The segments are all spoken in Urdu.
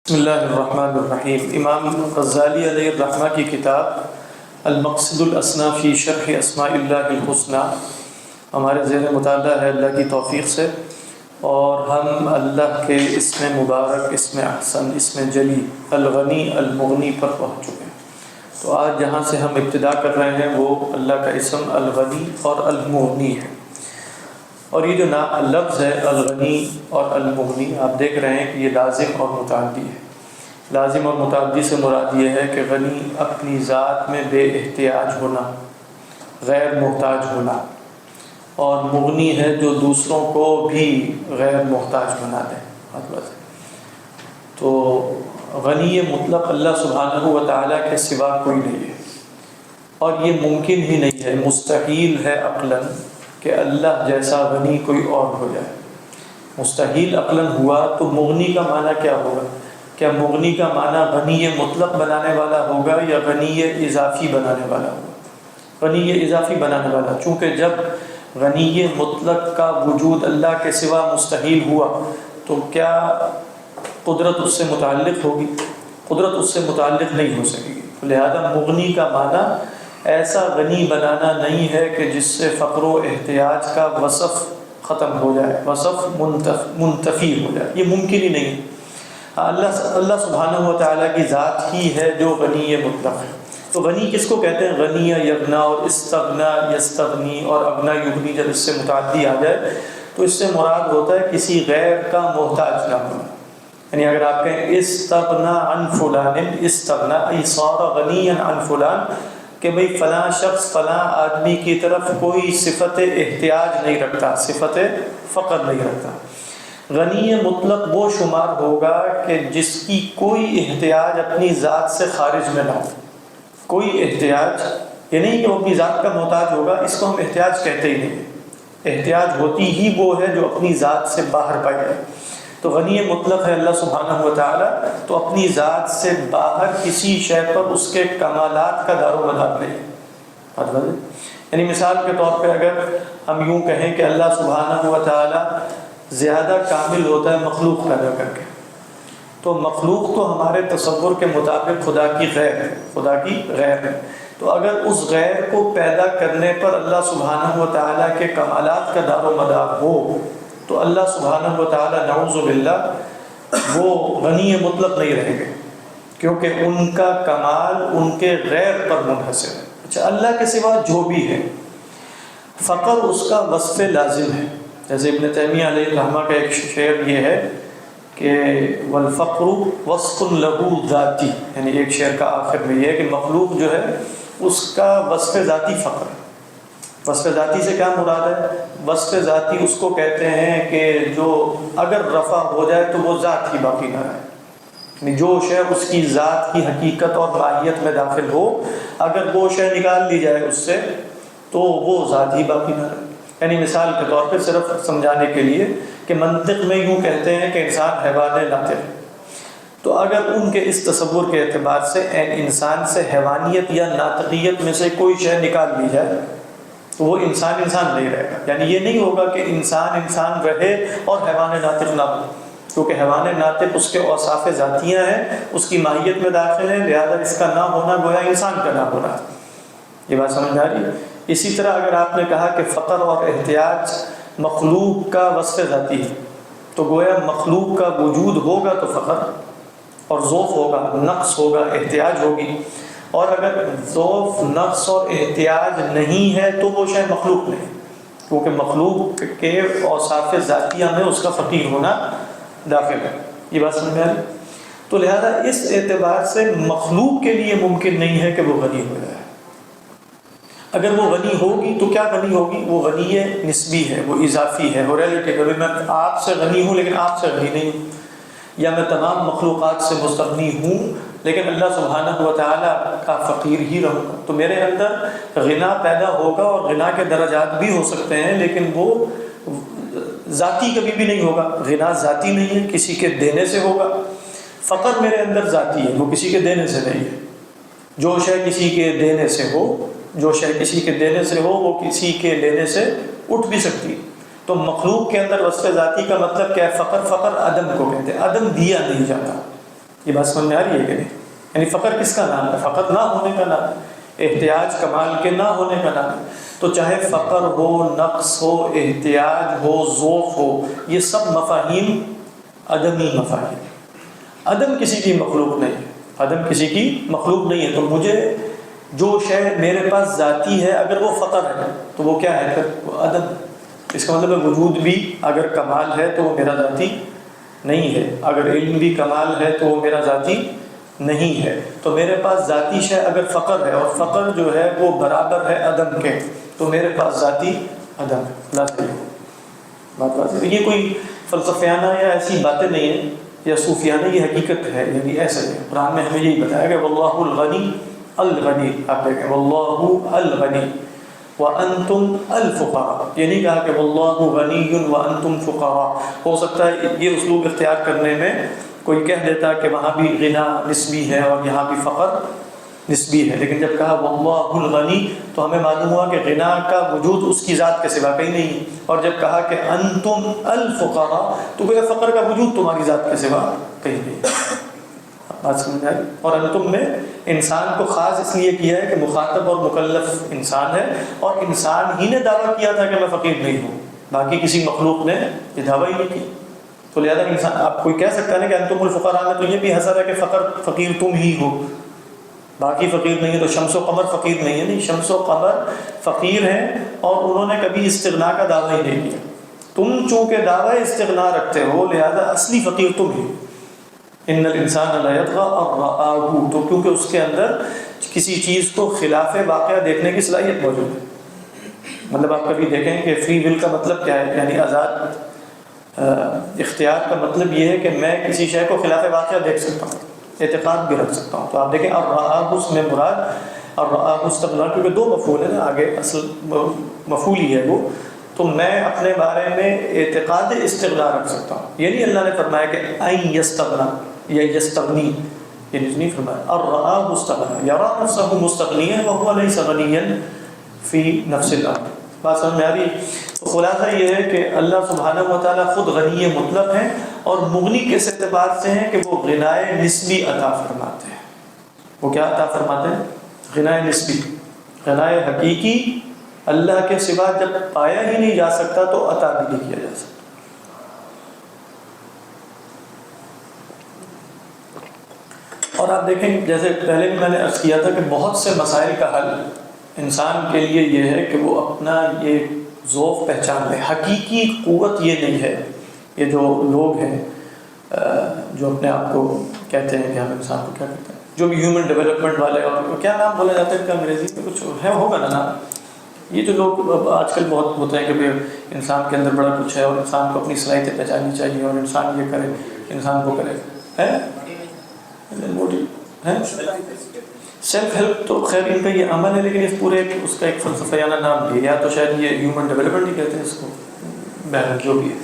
بسم اللہ الرحمن الرحیم۔ امام غزالی علیہ الرحمہ کی کتاب المقصد الاسنی فی شرح اسماء اللہ الحسنی ہمارے زیر مطالعہ ہے اللہ کی توفیق سے، اور ہم اللہ کے اسم مبارک، اسم احسن، اسم جلی، الغنی المغنی پر پہنچ چکے ہیں۔ تو آج جہاں سے ہم ابتدا کر رہے ہیں وہ اللہ کا اسم الغنی اور المغنی ہے، اور یہ جو لفظ ہے الغنی اور المغنی، آپ دیکھ رہے ہیں کہ یہ لازم اور متعدی ہے۔ لازم اور متعدی سے مراد یہ ہے کہ غنی اپنی ذات میں بے احتیاج ہونا، غیر محتاج ہونا، اور مغنی ہے جو دوسروں کو بھی غیر محتاج بنا دے۔ مطلب تو غنی مطلق اللہ سبحانہ و تعالیٰ کے سوا کوئی نہیں ہے، اور یہ ممکن ہی نہیں ہے، مستحیل ہے عقلاً کہ اللہ جیسا غنی کوئی اور ہو جائے۔ مستحیل عقلاً ہوا تو مغنی کا معنی کیا ہوگا؟ کیا مغنی کا معنی غنی مطلق بنانے والا ہوگا یا غنی اضافی بنانے والا ہوگا؟ غنی اضافی بنانے والا، چونکہ جب غنی مطلق کا وجود اللہ کے سوا مستحیل ہوا تو کیا قدرت اس سے متعلق ہوگی؟ قدرت اس سے متعلق نہیں ہو سکے گی۔ لہذا مغنی کا معنی ایسا غنی بنانا نہیں ہے کہ جس سے فقر و احتیاج کا وصف ختم ہو جائے، وصف منتفی ہو جائے، یہ ممکن ہی نہیں ہے۔ اللہ سبحانہ و تعالیٰ کی ذات ہی ہے جو غنی مطلق ہے۔ تو غنی کس کو کہتے ہیں؟ غنی یغنا اور استغنا یستغنی اور اغنا یغنی، جب اس سے متعدی آ جائے تو اس سے مراد ہوتا ہے کسی غیر کا محتاج نہ ہونا۔ یعنی اگر آپ کہیں استغنا عن فلان، استغنا ای صار غنیا عن فلان، کہ بھئی فلاں شخص فلاں آدمی کی طرف کوئی صفت احتیاج نہیں رکھتا، صفت فقر نہیں رکھتا۔ غنی مطلق وہ شمار ہوگا کہ جس کی کوئی احتیاج اپنی ذات سے خارج میں نہ ہو۔ کوئی احتیاج یہ نہیں کہ وہ اپنی ذات کا محتاج ہوگا، اس کو ہم احتیاج کہتے ہی نہیں۔ احتیاج ہوتی ہی وہ ہے جو اپنی ذات سے باہر پائی جائے۔ تو غنی مطلق ہے اللہ سبحانہ و تعالیٰ، تو اپنی ذات سے باہر کسی شے پر اس کے کمالات کا دار و مدار نہیں۔ مطلب یعنی مثال کے طور پہ اگر ہم یوں کہیں کہ اللہ سبحانہ و تعالیٰ زیادہ کامل ہوتا ہے مخلوق پیدا کر کے، تو مخلوق تو ہمارے تصور کے مطابق خدا کی غیر ہے، خدا کی غیر ہے۔ تو اگر اس غیر کو پیدا کرنے پر اللہ سبحانہ و تعالیٰ کے کمالات کا دار و مدار ہو تو اللہ سبحانہ و تعالیٰ نعوذ باللہ وہ غنی مطلق نہیں رہیں گے، کیونکہ ان کا کمال ان کے غیر پر منحصر ہے۔ اچھا، اللہ کے سوا جو بھی ہے فقر اس کا وصف لازم ہے۔ جیسے ابن تیمیہ علیہ الرحمہ کا ایک شعر یہ ہے کہ والفقر وصف له ذاتی، یعنی ایک شعر کا آخر میں یہ ہے کہ مخلوق جو ہے اس کا وصف ذاتی فقر ہے۔ وصف ذاتی سے کیا مراد ہے؟ وصف ذاتی اس کو کہتے ہیں کہ جو اگر رفع ہو جائے تو وہ ذات ہی باقی نہ رہے، یعنی جو شے اس کی ذات کی حقیقت اور ماہیت میں داخل ہو، اگر وہ شے نکال لی جائے اس سے تو وہ ذات ہی باقی نہ رہے۔ یعنی مثال کے طور پہ صرف سمجھانے کے لیے کہ منطق میں یوں کہتے ہیں کہ انسان حیوان ناطق ہے، تو اگر ان کے اس تصور کے اعتبار سے انسان سے حیوانیت یا ناطقیت میں سے کوئی شے نکال لی جائے تو وہ انسان نہیں رہے گا۔ یعنی یہ نہیں ہوگا کہ انسان رہے اور حیوان ناطق نہ ہو، کیونکہ حیوان ناطق اس کے اوصاف ذاتیہ ہیں، اس کی ماہیت میں داخل ہیں، لہذا اس کا نہ ہونا گویا انسان کا نہ ہونا۔ یہ بات سمجھ آ رہی ہے؟ اسی طرح اگر آپ نے کہا کہ فقر اور احتیاج مخلوق کا وصف ذاتی ہے تو گویا مخلوق کا وجود ہوگا تو فقر اور ذوف ہوگا، نقص ہوگا، احتیاج ہوگی، اور اگر ذوف، نقص اور احتیاج نہیں ہے تو وہ شاید مخلوق نہیں، کیونکہ مخلوق کے اوصاف ذاتیہ میں اس کا فقیر ہونا داخل ہے۔ یہ بات سمجھ آ رہی؟ تو لہذا اس اعتبار سے مخلوق کے لیے ممکن نہیں ہے کہ وہ غنی ہو جائے۔ اگر وہ غنی ہوگی تو کیا غنی ہوگی؟ وہ غنی نسبی ہے، وہ اضافی ہے، وہ ریلیٹیو ہے۔ میں آپ سے غنی ہوں لیکن آپ سے غنی نہیں ہوں، یا میں تمام مخلوقات سے مستغنی ہوں لیکن اللہ سبحانہ و تعالیٰ کا فقیر ہی رہوں گا۔ تو میرے اندر غنا پیدا ہوگا، اور غنا کے درجات بھی ہو سکتے ہیں لیکن وہ ذاتی کبھی بھی نہیں ہوگا۔ غنا ذاتی نہیں ہے، کسی کے دینے سے ہوگا۔ فقر میرے اندر ذاتی ہے، وہ کسی کے دینے سے نہیں ہے۔ جو شے کسی کے دینے سے ہو، جو شے کسی کے دینے سے ہو وہ کسی کے لینے سے اٹھ بھی سکتی ہے۔ تو مخلوق کے اندر وصف ذاتی کا مطلب کیا ہے؟ فقر عدم کو کہتے ہیں، عدم دیا نہیں جاتا، یہ بات سمجھ میں آ رہی ہے کہ نہیں؟ یعنی فقر کس کا نام ہے؟ فقر نہ ہونے کا نام ہے، احتیاج کمال کے نہ ہونے کا نام ہے۔ تو چاہے فقر ہو، نقص ہو، احتیاج ہو، ذوق ہو، یہ سب مفاہیم عدمی مفاہیم۔ عدم کسی کی مخلوق نہیں ہے، عدم کسی کی مخلوق نہیں ہے۔ تو مجھے جو شے میرے پاس ذاتی ہے اگر وہ فقر ہے تو وہ کیا ہے؟ پھر وہ عدم۔ اس کا مطلب ہے وجود بھی اگر کمال ہے تو وہ میرا ذاتی نہیں ہے، اگر علم بھی کمال ہے تو وہ میرا ذاتی نہیں ہے۔ تو میرے پاس ذاتی شے اگر فقر ہے، اور فقر جو ہے وہ برابر ہے عدم کے، تو میرے پاس ذاتی عدم ہے۔ لا صحیح بات واضح ہے۔ یہ کوئی فلسفیانہ یا ایسی باتیں نہیں ہیں یا صوفیانہ، یہ حقیقت ہے، یعنی ایسے ہے۔ قرآن میں ہمیں یہی بتایا کہ واللہ الغنی الغنی، آپ دیکھیں واللہ الغنی وانتم الفقراء، یہ نہیں کہا کہ واللہ غنی وانتم فقراء۔ ہو سکتا ہے یہ اسلوب اختیار کرنے میں کوئی کہہ دیتا کہ وہاں بھی غنا نسبی ہے اور یہاں بھی فقر نسبی ہے، لیکن جب کہا واللہ الغنی تو ہمیں معلوم ہوا کہ غنا کا وجود اس کی ذات کے سوا کہیں نہیں ہے، اور جب کہا کہ انتم الفقراء تو گویا فقر کا وجود تمہاری ذات کے سوا کہیں نہیں ہے۔ بات سمجھ آئی؟ اور انتم میں انسان کو خاص اس لیے کیا ہے کہ مخاطب اور مکلف انسان ہے، اور انسان ہی نے دعویٰ کیا تھا کہ میں فقیر نہیں ہوں، باقی کسی مخلوق نے یہ دعویٰ ہی نہیں کی۔ تو لہذا انسان، آپ کوئی کہہ سکتا ہے نا کہ انتم الفقراء میں تو یہ بھی حسر ہے کہ فقیر تم ہی ہو، باقی فقیر نہیں ہے۔ تو شمس و قمر فقیر نہیں ہے، نہیں، شمس و قمر فقیر ہیں اور انہوں نے کبھی استغنا کا دعویٰ ہی نہیں کیا۔ تم چونکہ دعویٰ استغنا رکھتے ہو لہذا اصلی فقیر تم ہی۔ ان الانسان لا یطغی ان رآہ، تو کیونکہ اس کے اندر کسی چیز کو خلاف واقعہ دیکھنے کی صلاحیت موجود ہے۔ مطلب آپ کبھی دیکھیں کہ فری ول کا مطلب کیا ہے، یعنی آزاد اختیار کا مطلب یہ ہے کہ میں کسی شے کو خلاف واقعہ دیکھ سکتا ہوں، اعتقاد بھی رکھ سکتا ہوں۔ تو آپ دیکھیں الرآہ اس میں مراد الرآہ استغنا، کیونکہ دو مفعول ہے نا، آگے اصل مفعول ہی ہے وہ، تو میں اپنے بارے میں اعتقاد استغنا رکھ سکتا ہوں۔ یعنی اللہ نے فرمایا کہ این یستغنا یا یستغنی، یہ نہیں فرمایا الرآہ استغنا، یرا نفسہ مستغنیا وہو لیس غنیا فی نفس الارض۔ بات سمجھ میں آ رہی ہے؟ تو خلاصہ یہ ہے کہ اللہ سبحانہ و تعالیٰ خود غنی مطلق ہیں، اور مغنی کس اعتبار سے ہیں کہ وہ غنائے نسبی عطا فرماتے ہیں۔ وہ کیا عطا فرماتے ہیں؟ غنائے نسبی۔ غنائے حقیقی اللہ کے سوا جب پایا ہی نہیں جا سکتا تو عطا بھی نہیں کیا جا سکتا۔ اور آپ دیکھیں جیسے پہلے بھی میں نے عرض کیا تھا کہ بہت سے مسائل کا حل انسان کے لیے یہ ہے کہ وہ اپنا یہ ذوق پہچان لے۔ حقیقی قوت یہ نہیں ہے، یہ جو لوگ ہیں جو اپنے آپ کو کہتے ہیں کہ ہم انسان کو کیا کہتے ہیں، جو بھی ہیومن ڈیولپمنٹ والے، اور کیا نام بولا جاتا ہے ان کا انگریزی میں کچھ ہے، ہوگا نا نام، یہ جو لوگ آج کل بہت ہوتے ہیں کہ انسان کے اندر بڑا کچھ ہے اور انسان کو اپنی صلاحیتیں پہچاننی چاہیے اور انسان یہ کرے، انسان کو کرے، ہے سیلف ہیلپ۔ تو خیر ان کا یہ عمل ہے، لیکن اس پورے اس کا ایک فلسفیانہ نام بھی ہے، یا تو شاید یہ ہیومن ڈیولپمنٹ ہی کہتے ہیں اس کو، بہرحال جو بھی ہے۔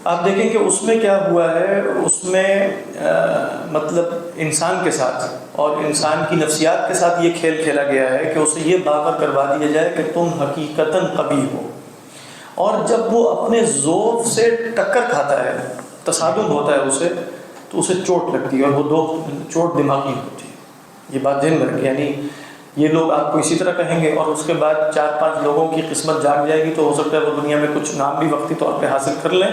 آپ دیکھیں کہ اس میں کیا ہوا ہے، اس میں مطلب انسان کے ساتھ اور انسان کی نفسیات کے ساتھ یہ کھیل کھیلا گیا ہے کہ اسے یہ باور کروا دیا جائے کہ تم حقیقتاً قوی ہو، اور جب وہ اپنے ذوق سے ٹکر کھاتا ہے، تصادم ہوتا ہے اسے، تو اسے چوٹ لگتی ہے، اور وہ چوٹ دماغی ہوتی ہے۔ یہ بات ذہن میں رکھیں، یعنی یہ لوگ آپ کو اسی طرح کہیں گے اور اس کے بعد 4-5 لوگوں کی قسمت جاگ جائے گی، تو ہو سکتا ہے وہ دنیا میں کچھ نام بھی وقتی طور پہ حاصل کر لیں،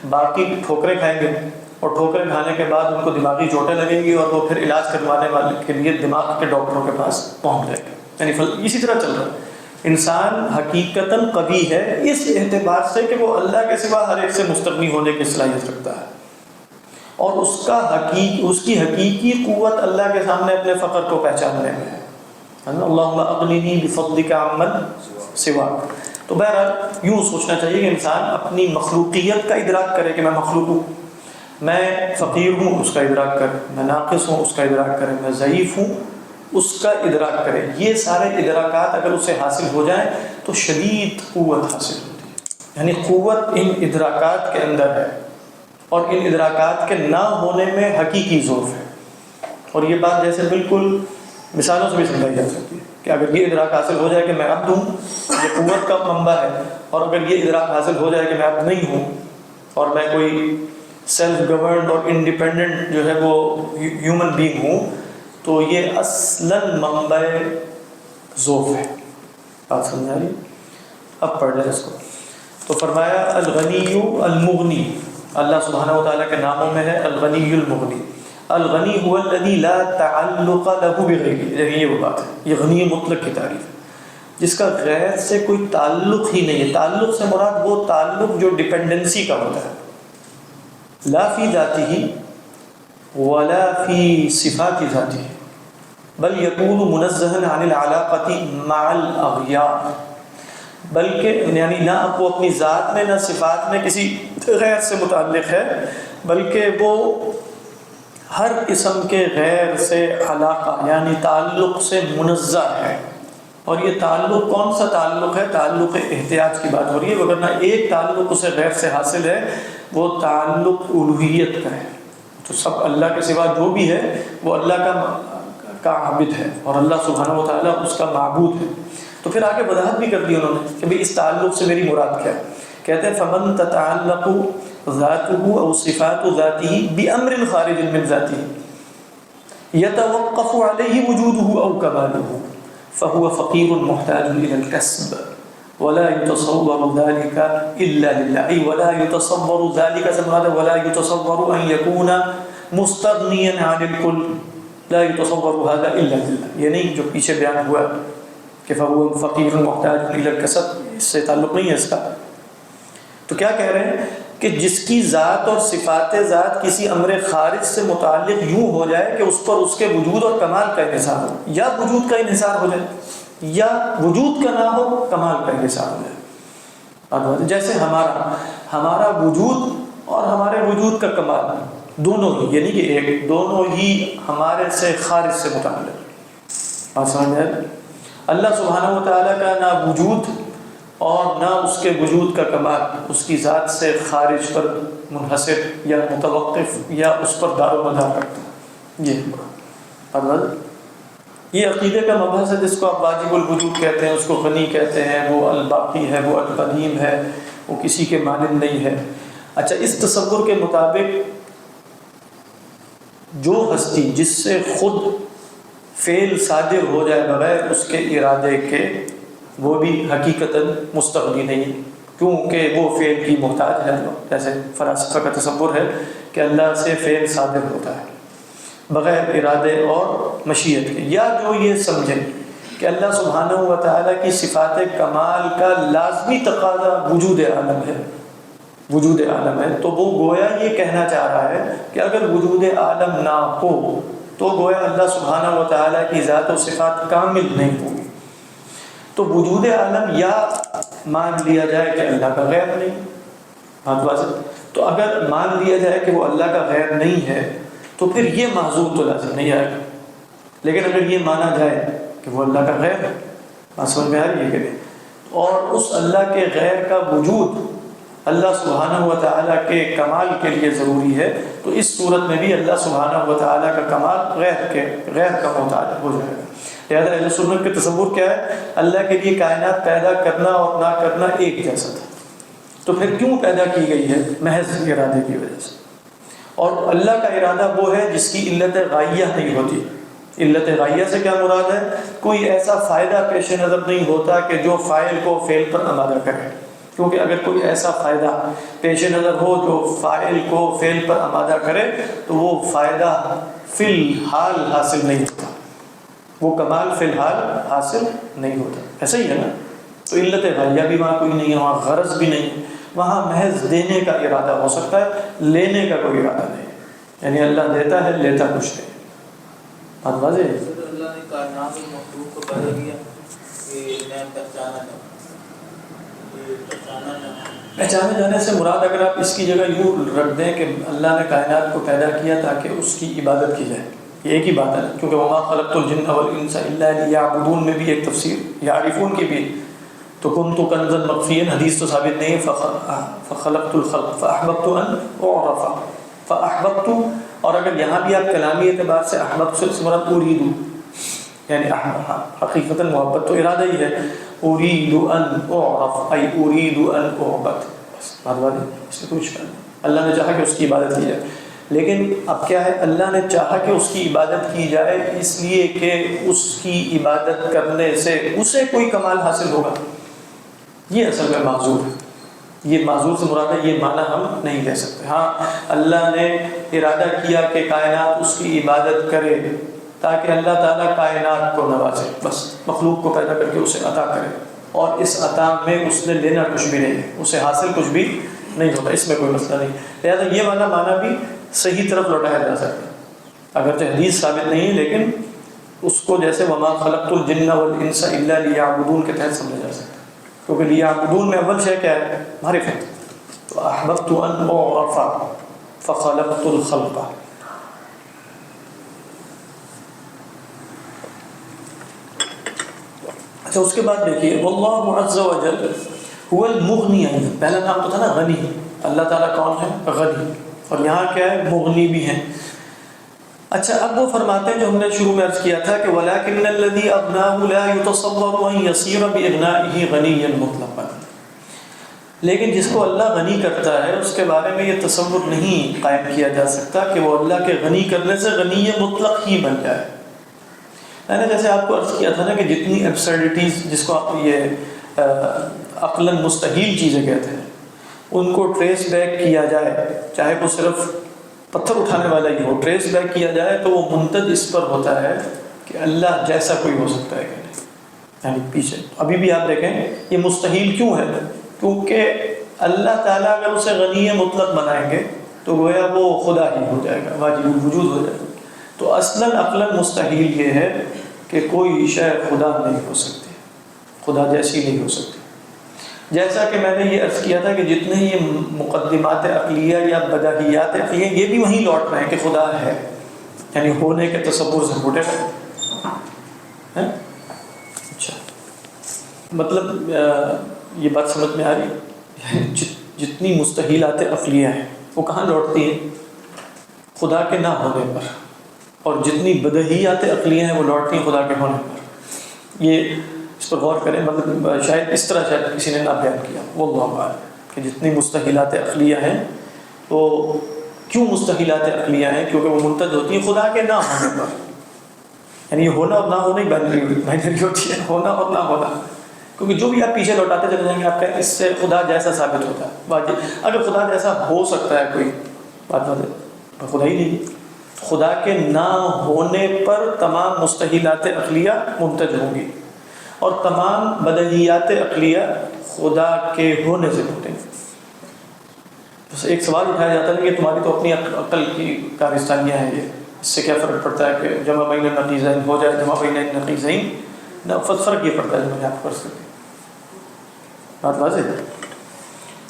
باقی ٹھوکریں کھائیں گے، اور ٹھوکریں کھانے کے بعد ان کو دماغی چوٹیں لگیں گی، اور وہ پھر علاج کروانے والے کے لیے دماغ کے ڈاکٹروں کے پاس پہنچ جائے گا۔ یعنی اسی طرح چل رہا ہے۔ انسان حقیقتاً قوی ہے اس اعتبار سے کہ وہ اللہ کے سوا ہر ایک سے مستغنی ہونے کی صلاحیت رکھتا ہے، اور اس کی حقیقی قوت اللہ کے سامنے اپنے فقر کو پہچاننے میں ہے۔ اللہم اغننی بفضلک عمن سواک۔ تو بہرحال یوں سوچنا چاہیے کہ انسان اپنی مخلوقیت کا ادراک کرے کہ میں مخلوق ہوں، میں فقیر ہوں اس کا ادراک کرے، میں ناقص ہوں اس کا ادراک کرے، میں ضعیف ہوں اس کا ادراک کرے۔ یہ سارے ادراکات اگر اسے حاصل ہو جائیں تو شدید قوت حاصل ہوتی ہے، یعنی قوت ان ادراکات کے اندر ہے، اور ان ادراکات کے نہ ہونے میں حقیقی ضعف ہے۔ اور یہ بات جیسے بالکل مثالوں سے بھی سمجھائی جا سکتی ہے کہ اگر یہ ادراک حاصل ہو جائے کہ میں عبد ہوں، یہ قوت کا منبع ہے، اور اگر یہ ادراک حاصل ہو جائے کہ میں عبد نہیں ہوں اور میں کوئی سیلف گورنڈ اور انڈیپینڈنٹ جو ہے وہ ہیومن بینگ ہوں، تو یہ اصلاً منبع ذوف ہے۔ بات سمجھا رہی؟ اب پڑھ لیں اس کو۔ تو فرمایا الغنی المغنی، اللہ سبحانہ و تعالیٰ کے ناموں میں ہے الغنی المغنی۔ الغنی هو الذی لا تعلق له بغیرہ، یہ وہ بات ہے، یہ غنی مطلق کی تعریف ہے جس کا غیر سے کوئی تعلق ہی نہیں ہے۔ تعلق سے مراد وہ تعلق جو ڈپینڈنسی کا ہوتا ہے، لا فی ذاتہ ولا فی صفات ذاتہ، بل یکون منزہا عن العلاقۃ مع الاغیار، بلکہ یعنی نہ وہ اپنی ذات میں نہ صفات میں کسی غیر سے متعلق ہے، بلکہ وہ ہر قسم کے غیر سے علاقہ یعنی تعلق سے منزہ ہے۔ اور یہ تعلق کون سا تعلق ہے؟ تعلق احتیاج کی بات ہو رہی ہے، وگرنہ ایک تعلق اسے غیر سے حاصل ہے، وہ تعلق الوہیت کا ہے۔ تو سب اللہ کے سوا جو بھی ہے وہ اللہ کا عابد ہے، اور اللہ سبحانہ و تعالیٰ اس کا معبود ہے۔ تو پھر آگے وضاحت بھی کر دی انہوں نے کہ بھئی اس تعلق سے میری مراد کیا ہے۔ کہتے ہیں فمن تتعلق ذاته او صفات ذاته بامر خارج من ذاته يتوقف عليه وجوده او كماله فهو فقير محتاج الى الكسب ولا يتصور ذلك الا لله، اي ولا يتصور ذلك ولا يتصور ان يكون مستغنيا عن الكل، لا يتصور هذا الا لله، یعنی جو پیچھے بیان ہوا کہ فهو فقير محتاج الى الكسب، اس سے تعلق نہیں ہے اس کا۔ تو کیا کہہ رہے ہیں کہ جس کی ذات اور صفات ذات کسی امر خارج سے متعلق یوں ہو جائے کہ اس پر اس کے وجود اور کمال کا انحصار ہو، یا وجود کا انحصار ہو جائے یا وجود کا نہ ہو کمال کا انحصار ہو جائے۔ جیسے ہمارا وجود اور ہمارے وجود کا کمال دونوں ہی، یعنی کہ ایک دونوں ہی ہمارے سے خارج سے متعلق۔ بات سمجھ میں؟ اللہ سبحانہ و تعالیٰ کا نہ وجود اور نہ اس کے وجود کا کمال اس کی ذات سے خارج پر منحصر یا متوقف یا اس پر دار و مدار کرتا ہے۔ یہ عقیدے کا مبحث ہے جس کو آپ واجب الوجود کہتے ہیں، اس کو غنی کہتے ہیں، وہ الباقی ہے، وہ القدیم ہے، وہ کسی کے مانند نہیں ہے۔ اچھا، اس تصور کے مطابق جو ہستی جس سے خود فعل صادر ہو جائے بغیر اس کے ارادے کے، وہ بھی حقیقتاً مستغنی نہیں، کیونکہ وہ فعل کی محتاج ہے۔ جیسے فلاسفہ کا تصور ہے کہ اللہ سے فعل صادر ہوتا ہے بغیر ارادے اور مشیت کے، یا جو یہ سمجھیں کہ اللہ سبحانہ و تعالیٰ کی صفات کمال کا لازمی تقاضا وجود عالم ہے، وجود عالم ہے، تو وہ گویا یہ کہنا چاہ رہا ہے کہ اگر وجود عالم نہ ہو تو گویا اللہ سبحانہ و تعالیٰ کی ذات و صفات کامل نہیں ہوگی۔ تو وجود عالم یا مان لیا جائے کہ اللہ کا غیر نہیں، بات واضح۔ تو اگر مان لیا جائے کہ وہ اللہ کا غیر نہیں ہے تو پھر یہ معذور تو لازم نہیں آئے گا، لیکن اگر یہ مانا جائے کہ وہ اللہ کا غیر ہے، بات سمجھ میں آ رہی ہے کہ نہیں، اور اس اللہ کے غیر کا وجود اللہ سبحانہ و تعالیٰ کے کمال کے لیے ضروری ہے، تو اس صورت میں بھی اللہ سبحانہ و تعالیٰ کا کمال غیر کا محتاج ہو جائے گا۔ لہٰذا اہل سنت کے تصور کیا ہے؟ اللہ کے لیے کائنات پیدا کرنا اور نہ کرنا ایک جیسا تھا، تو پھر کیوں پیدا کی گئی ہے؟ محض ارادے کی وجہ سے۔ اور اللہ کا ارادہ وہ ہے جس کی علت غائیہ نہیں ہوتی۔ علت غائیہ سے کیا مراد ہے؟ کوئی ایسا فائدہ پیش نظر نہیں ہوتا کہ جو فاعل کو فعل پر آمادہ کرے، کیونکہ اگر کوئی ایسا فائدہ پیش نظر ہو جو فاعل کو فعل پر آمادہ کرے تو وہ فائدہ فی الحال حاصل نہیں ہوتا، وہ کمال فی الحال حاصل نہیں ہوتا۔ ایسا ہی ہے نا؟ تو علت غائیہ بھی وہاں کوئی نہیں ہے، وہاں غرض بھی نہیں ہے، وہاں محض دینے کا ارادہ ہو سکتا ہے، لینے کا کوئی ارادہ نہیں، یعنی اللہ دیتا ہے، لیتا کچھ نہیں۔ بات واضح ہے؟ اللہ نے کائنات اور مخلوق کو پیدا کیا کہ میں پہچانے جانے سے مراد اگر آپ اس کی جگہ یوں رکھ دیں کہ اللہ نے کائنات کو پیدا کیا تاکہ اس کی عبادت کی جائے، یہ ایک ہی بات ہے، کیونکہ وما خلقت الجن والانس الا لیعبدون میں بھی ایک تفسیر یعرفون کی بھی، تو کنت کنزا مخفیا، حدیث تو ثابت نہیں ہے، فخلقت الخلق فاحببت ان اعرف فاحببت، اور اگر یہاں بھی آپ کلامی اعتبار سے احببت سے مراد اريد، یعنی حقیقتاً محبت تو ارادہ ہی ہے، اريد ان اعرف ای اريد ان اعبد، بس بات واضح، اس میں کوئی اشکال نہیں۔ اللہ نے چاہا کہ اس کی عبادت کی جائے. لیکن اب کیا ہے, اللہ نے چاہا کہ اس کی عبادت کی جائے اس لیے کہ اس کی عبادت کرنے سے اسے کوئی کمال حاصل ہوگا. یہ اصل میں معذور ہے. یہ معذور سے مراد ہے, یہ معنی ہم نہیں لے سکتے. ہاں اللہ نے ارادہ کیا کہ کائنات اس کی عبادت کرے تاکہ اللہ تعالیٰ کائنات کو نوازے, بس مخلوق کو پیدا کر کے اسے عطا کرے, اور اس عطا میں اس نے لینا کچھ بھی نہیں ہے, اسے حاصل کچھ بھی نہیں ہوتا, اس میں کوئی مسئلہ نہیں. لہٰذا یہ والا معنی بھی صحیح طرف لوٹایا جا سکتا ہے, اگرچہ حدیث ثابت نہیں ہے لیکن اس کو جیسے وما خلقت الجن والانس الا لیعبدون کے تحت سمجھا جا سکتا ہے, کیونکہ لیعبدون میں اول شے کیا ہے, معرفت. تو احببت ان اعرف فخلقت الخلق. اچھا اس کے بعد دیکھیے واللہ عز وجل هو المغنی. پہلا نام تو تھا نا غنی, اللہ تعالیٰ کون ہے, غنی, اور یہاں کیا ہے, مغنی بھی ہیں. اچھا اب وہ فرماتے ہیں جو ہم نے شروع میں عرض کیا تھا کہ وَلَكِنَّ الَّذِي أَغْنَاهُ لَا يُتَصَوَّرُ أَن يَصِيرَ بِإِغْنَائِهِ غَنِيًّا مُطْلَقًا. لیکن جس کو اللہ غنی کرتا ہے اس کے بارے میں یہ تصور نہیں قائم کیا جا سکتا کہ وہ اللہ کے غنی کرنے سے غنی مطلق ہی بن جائے. میں نے جیسے آپ کو عرض کیا تھا نا کہ جتنی ایبسرڈیٹیز جس کو آپ یہ عقلاً مستحیل چیزیں کہتے ہیں ان کو ٹریس بیک کیا جائے, چاہے وہ صرف پتھر اٹھانے والا ہی ہو, ٹریس بیک کیا جائے تو وہ منتج اس پر ہوتا ہے کہ اللہ جیسا کوئی ہو سکتا ہے کہ نہیں. یعنی پیچھے ابھی بھی آپ دیکھیں یہ مستحیل کیوں ہے, کیونکہ اللہ تعالیٰ اگر اسے غنی مطلق بنائیں گے تو گویا وہ خدا ہی ہو جائے گا, واجب الوجود ہو جائے گا. تو اصلاً عقلاً مستحیل یہ ہے کہ کوئی شے خدا نہیں ہو سکتی, خدا جیسی نہیں ہو سکتی. جیسا کہ میں نے یہ عرض کیا تھا کہ جتنے یہ مقدمات عقلیہ یا بدیہیات عقلیہ یہ بھی وہیں لوٹ رہے ہیں کہ خدا ہے, یعنی ہونے کے تصور سے اٹھے ہیں. اچھا مطلب یہ بات سمجھ میں آ رہی ہے, جتنی مستحیلات عقلیہ ہیں وہ کہاں لوٹتی ہیں, خدا کے نہ ہونے پر, اور جتنی بدیہیات عقلیہ ہیں وہ لوٹتی ہیں خدا کے ہونے پر. یہ اس پر غور کریں, مطلب شاید اس طرح شاید کسی نے نہ بیان کیا واللہ اعلم کہ جتنی مستحیلات عقلیہ ہیں وہ کیوں مستحیلات عقلیہ ہیں, کیونکہ وہ منتج ہوتی ہیں خدا کے نہ ہونے پر. یعنی یہ ہونا اور نہ ہونا ہی بائنری ہوتی ہے, ہونا اور نہ ہونا. کیونکہ جو بھی آپ پیچھے لوٹاتے چلے جائیں گے آپ کہیں اس سے خدا جیسا ثابت ہوتا ہے. واجب اگر خدا جیسا ہو سکتا ہے کوئی بات پر خدا ہی نہیں. خدا کے نہ ہونے پر تمام مستحیلات عقلیہ منتج ہوں گی, اور تمام بدیہیات عقلیہ خدا کے ہونے سے ٹوٹیں گے. بس ایک سوال اٹھایا جاتا ہے کہ تمہاری تو اپنی عقل کی کارستانیاں ہیں, یہ اس سے کیا فرق پڑتا ہے کہ جمع بین النقیضین ہو جائے, جمع بین النقیضین نہ, فرق یہ پڑتا ہے جو میں آپ کو عرض کرتی ہوں. بات واضح ہے.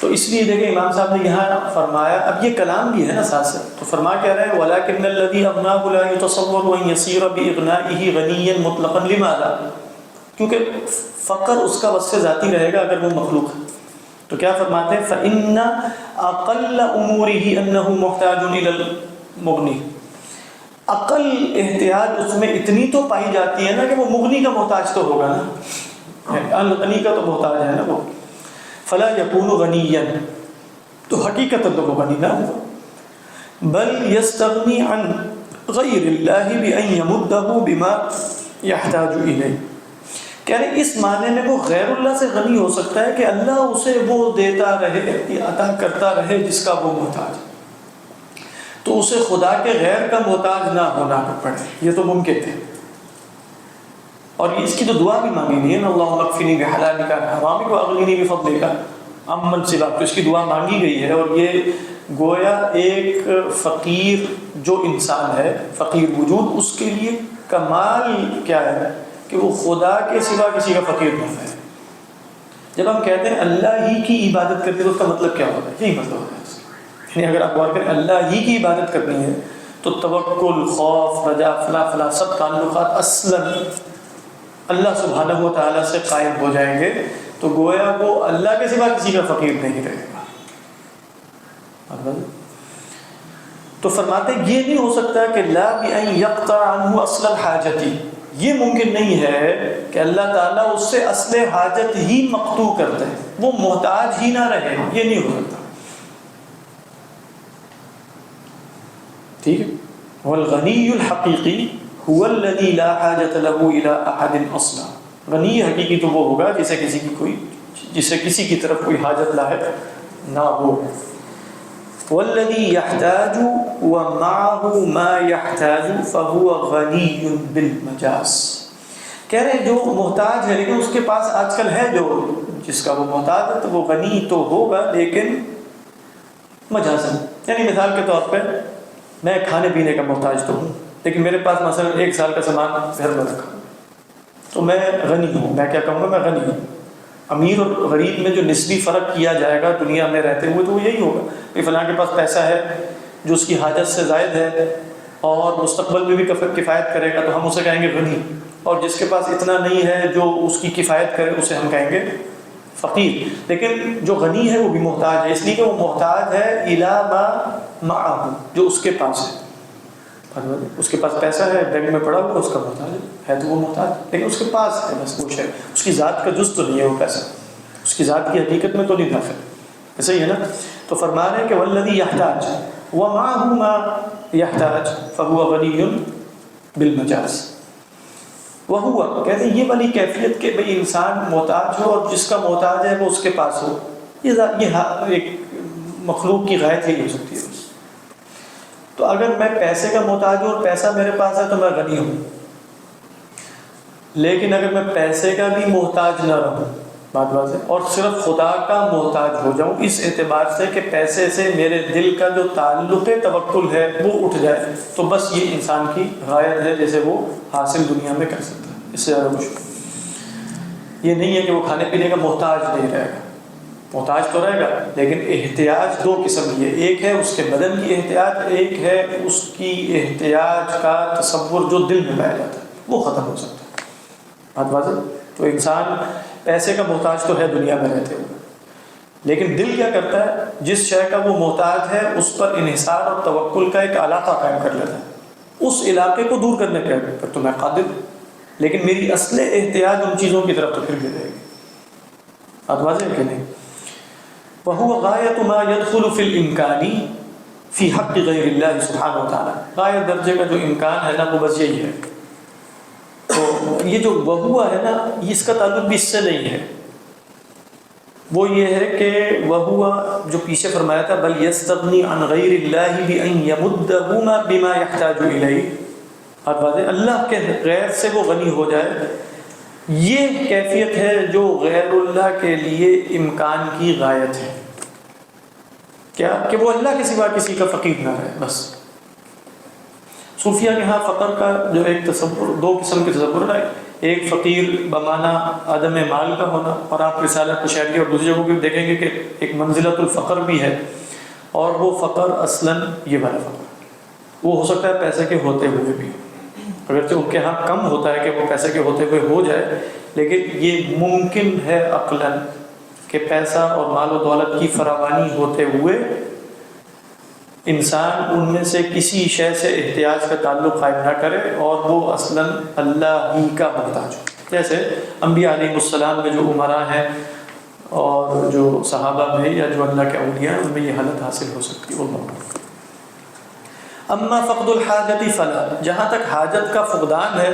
تو اس لیے دیکھیں امام صاحب نے یہاں فرمایا, اب یہ کلام بھی ہے نا ساتھ سے, تو فرما کیا رہے ہیں وَلَكِنَّ الَّذِي أَغْنَاهُ لَا يُتَصَوَّرُ أَن يَصِيرَ بِإِغْنَائِهِ غَنِيًّا مُطْلَقًا. لِمَاذَا؟ کیونکہ فقر اس کا وصف ذاتی رہے گا اگر وہ مخلوق ہے. تو کیا فرماتے ہیں فَإِنَّ أَقَلَّ أُمُورِهِ أَنَّهُ مُحْتَاجٌ إِلَى الْمُغْنِي. عقل احتیاج اس میں اتنی تو پائی جاتی ہے نا کہ وہ مغنی کا محتاج تو ہوگا نا, الغنی کا تو محتاج ہے نا وہ. فلا یکون غنیا, تو حقیقت تو وہ غنی نہ ہو, بل یستغنی عن غیر اللہ بان یمدہ بما یحتاج الیہ. کہہ رہے اس معنی میں وہ غیر اللہ سے غنی ہو سکتا ہے کہ اللہ اسے وہ دیتا رہے, عطا کرتا رہے جس کا وہ محتاج, تو اسے خدا کے غیر کا محتاج نہ ہونا پڑے. یہ تو ممکن ہے, اور اس کی تو دعا بھی مانگی نہیں ہے نا, اللہم اکفنی بحلالک عن حرامک واغننی بفضلک عمن سواک, تو اس کی دعا مانگی گئی ہے. اور یہ گویا ایک فقیر جو انسان ہے, فقیر وجود, اس کے لیے کمال کیا ہے کہ وہ خدا کے سوا کسی کا فقیر نہ ہے. جب ہم کہتے ہیں اللہ ہی کی عبادت کرتے تو اس کا مطلب کیا ہوتا ہے, یہی مطلب ہوتا ہے. یعنی اگر آپ غور کریں اللہ ہی کی عبادت کرنی ہے تو توکل, خوف, رجا, فلاں فلاں سب تعلقات اصلاً اللہ سبحانہ و تعالیٰ سے قائم ہو جائیں گے, تو گویا وہ اللہ کے سوا کسی کا فقیر نہیں رہے گا. تو فرماتے یہ نہیں ہو سکتا کہ لا بأن یقطع عنہ اصل الحاجتی, یہ ممکن نہیں ہے کہ اللہ تعالیٰ اس سے اصل حاجت ہی مقطوع کر دے, وہ محتاج ہی نہ رہے, یہ نہیں ہو سکتا. ٹھیک ہے. والغنی الحقیقی هو الذی لا حاجۃ له الی احد اصلا. غنی حقیقی تو وہ ہوگا جسے کسی کی طرف کوئی حاجت لاحق نہ ہو. والذی یحتاج ومعه ما یحتاج فهو غنی بالمجاز. کہہ رہے ہیں جو محتاج ہے لیکن اس کے پاس آج کل ہے جو جس کا وہ محتاج ہے تو وہ غنی تو ہوگا لیکن مجازن. یعنی مثال کے طور پہ میں کھانے پینے کا محتاج تو ہوں لیکن میرے پاس مثلا 1 سال کا سامان گھر میں رکھا تو میں غنی ہوں. میں کیا کہوں گا؟ میں غنی ہوں. امیر اور غریب میں جو نسبی فرق کیا جائے گا دنیا میں رہتے ہوئے تو وہ یہی ہوگا کہ فلاں کے پاس پیسہ ہے جو اس کی حاجت سے زائد ہے اور مستقبل میں بھی کفایت کرے گا تو ہم اسے کہیں گے غنی. اور جس کے پاس اتنا نہیں ہے جو اس کی کفایت کرے اسے ہم کہیں گے فقیر. لیکن جو غنی ہے وہ بھی محتاج ہے اس لیے کہ وہ محتاج ہے الی ما معه جو اس کے پاس ہے. اس کے پاس پیسہ ہے بینک میں پڑا ہوا اس کا محتاج ہے تو وہ محتاج لیکن اس کے پاس ہے بس کچھ ہے. اس کی ذات کا جز تو نہیں ہے وہ پیسہ اس کی ذات کی حقیقت میں تو نہیں داخل. ایسا ہی ہے نا. تو فرما رہے ہیں کہ والذی یحتاج ومعه ما یحتاج فهو غنی بالمجاز. وہو کہتے ہیں یہ والی کیفیت کہ بھئی انسان محتاج ہو اور جس کا محتاج ہے وہ اس کے پاس ہو یہ ایک مخلوق کی غایت ہی ہو سکتی ہے. تو اگر میں پیسے کا محتاج ہوں اور پیسہ میرے پاس ہے تو میں غنی ہوں. لیکن اگر میں پیسے کا بھی محتاج نہ رہوں بات واضح اور صرف خدا کا محتاج ہو جاؤں اس اعتبار سے کہ پیسے سے میرے دل کا جو تعلق توکل ہے وہ اٹھ جائے تو بس یہ انسان کی غایت ہے جیسے وہ حاصل دنیا میں کر سکتا ہے. اس سے زیادہ کچھ یہ نہیں ہے کہ وہ کھانے پینے کا محتاج نہیں رہے گا. محتاج تو رہے گا لیکن احتیاج 2 قسم کی ہے. ایک ہے اس کے بدن کی احتیاج ایک ہے اس کی احتیاج کا تصور جو دل میں پایا جاتا ہے وہ ختم ہو سکتا ہے. بات واضح. تو انسان پیسے کا محتاج تو ہے دنیا میں رہتے ہوئے لیکن دل کیا کرتا ہے جس شے کا وہ محتاج ہے اس پر انحصار اور توکل کا ایک علاقہ قائم کر لیتا ہے. اس علاقے کو دور کرنے پر تو میں قادر ہوں لیکن میری اصل احتیاج ان چیزوں کی طرف تو پھر بھی رہے گی. بات واضح ہے کہ نہیں. وهو غایۃ ما يدخل في الامکان فی حق غیر اللہ سبحانہ وتعالی. غایت درجے کا جو امکان ہے نا وہ بس یہی ہے. تو یہ جو وہوا ہے نا اس کا تعلق بھی اس سے نہیں ہے. وہ یہ ہے کہ وہوا جو پیچھے فرمایا تھا بل یستغنی عن غیر اللہ بان یمدہ بما یحتاج الیہ. اللہ کے غیر سے وہ غنی ہو جائے. یہ کیفیت ہے جو غیر اللہ کے لیے امکان کی غایت ہے. کیا کہ وہ اللہ کے سوا کسی کا فقیر نہ رہے. بس صوفیہ کے ہاں فقر کا جو ایک تصور 2 قسم کے تصور ہے. ایک فقیر بمعنی عدم مال کا ہونا اور آپ رسالہ قشیری اور دوسری جگہوں پہ دیکھیں گے کہ ایک منزلۃ الفقر بھی ہے اور وہ فقر اصلاً یہ والا فقر وہ ہو سکتا ہے پیسے کے ہوتے ہوئے بھی اگرچہ ان کے ہاں کم ہوتا ہے کہ وہ پیسے کے ہوتے ہوئے ہو جائے لیکن یہ ممکن ہے عقلاً کہ پیسہ اور مال و دولت کی فراوانی ہوتے ہوئے انسان ان میں سے کسی شے سے احتیاج کا تعلق قائم نہ کرے اور وہ اصلاً اللہ ہی کا محتاج ہو. جیسے انبیاء علیہ السلام میں جو عمراء ہیں اور جو صحابہ میں یا جو اللہ کے اولیاء ان میں یہ حالت حاصل ہو سکتی ہے. اما فقد الحاجت فلا جہاں تک حاجت کا فقدان ہے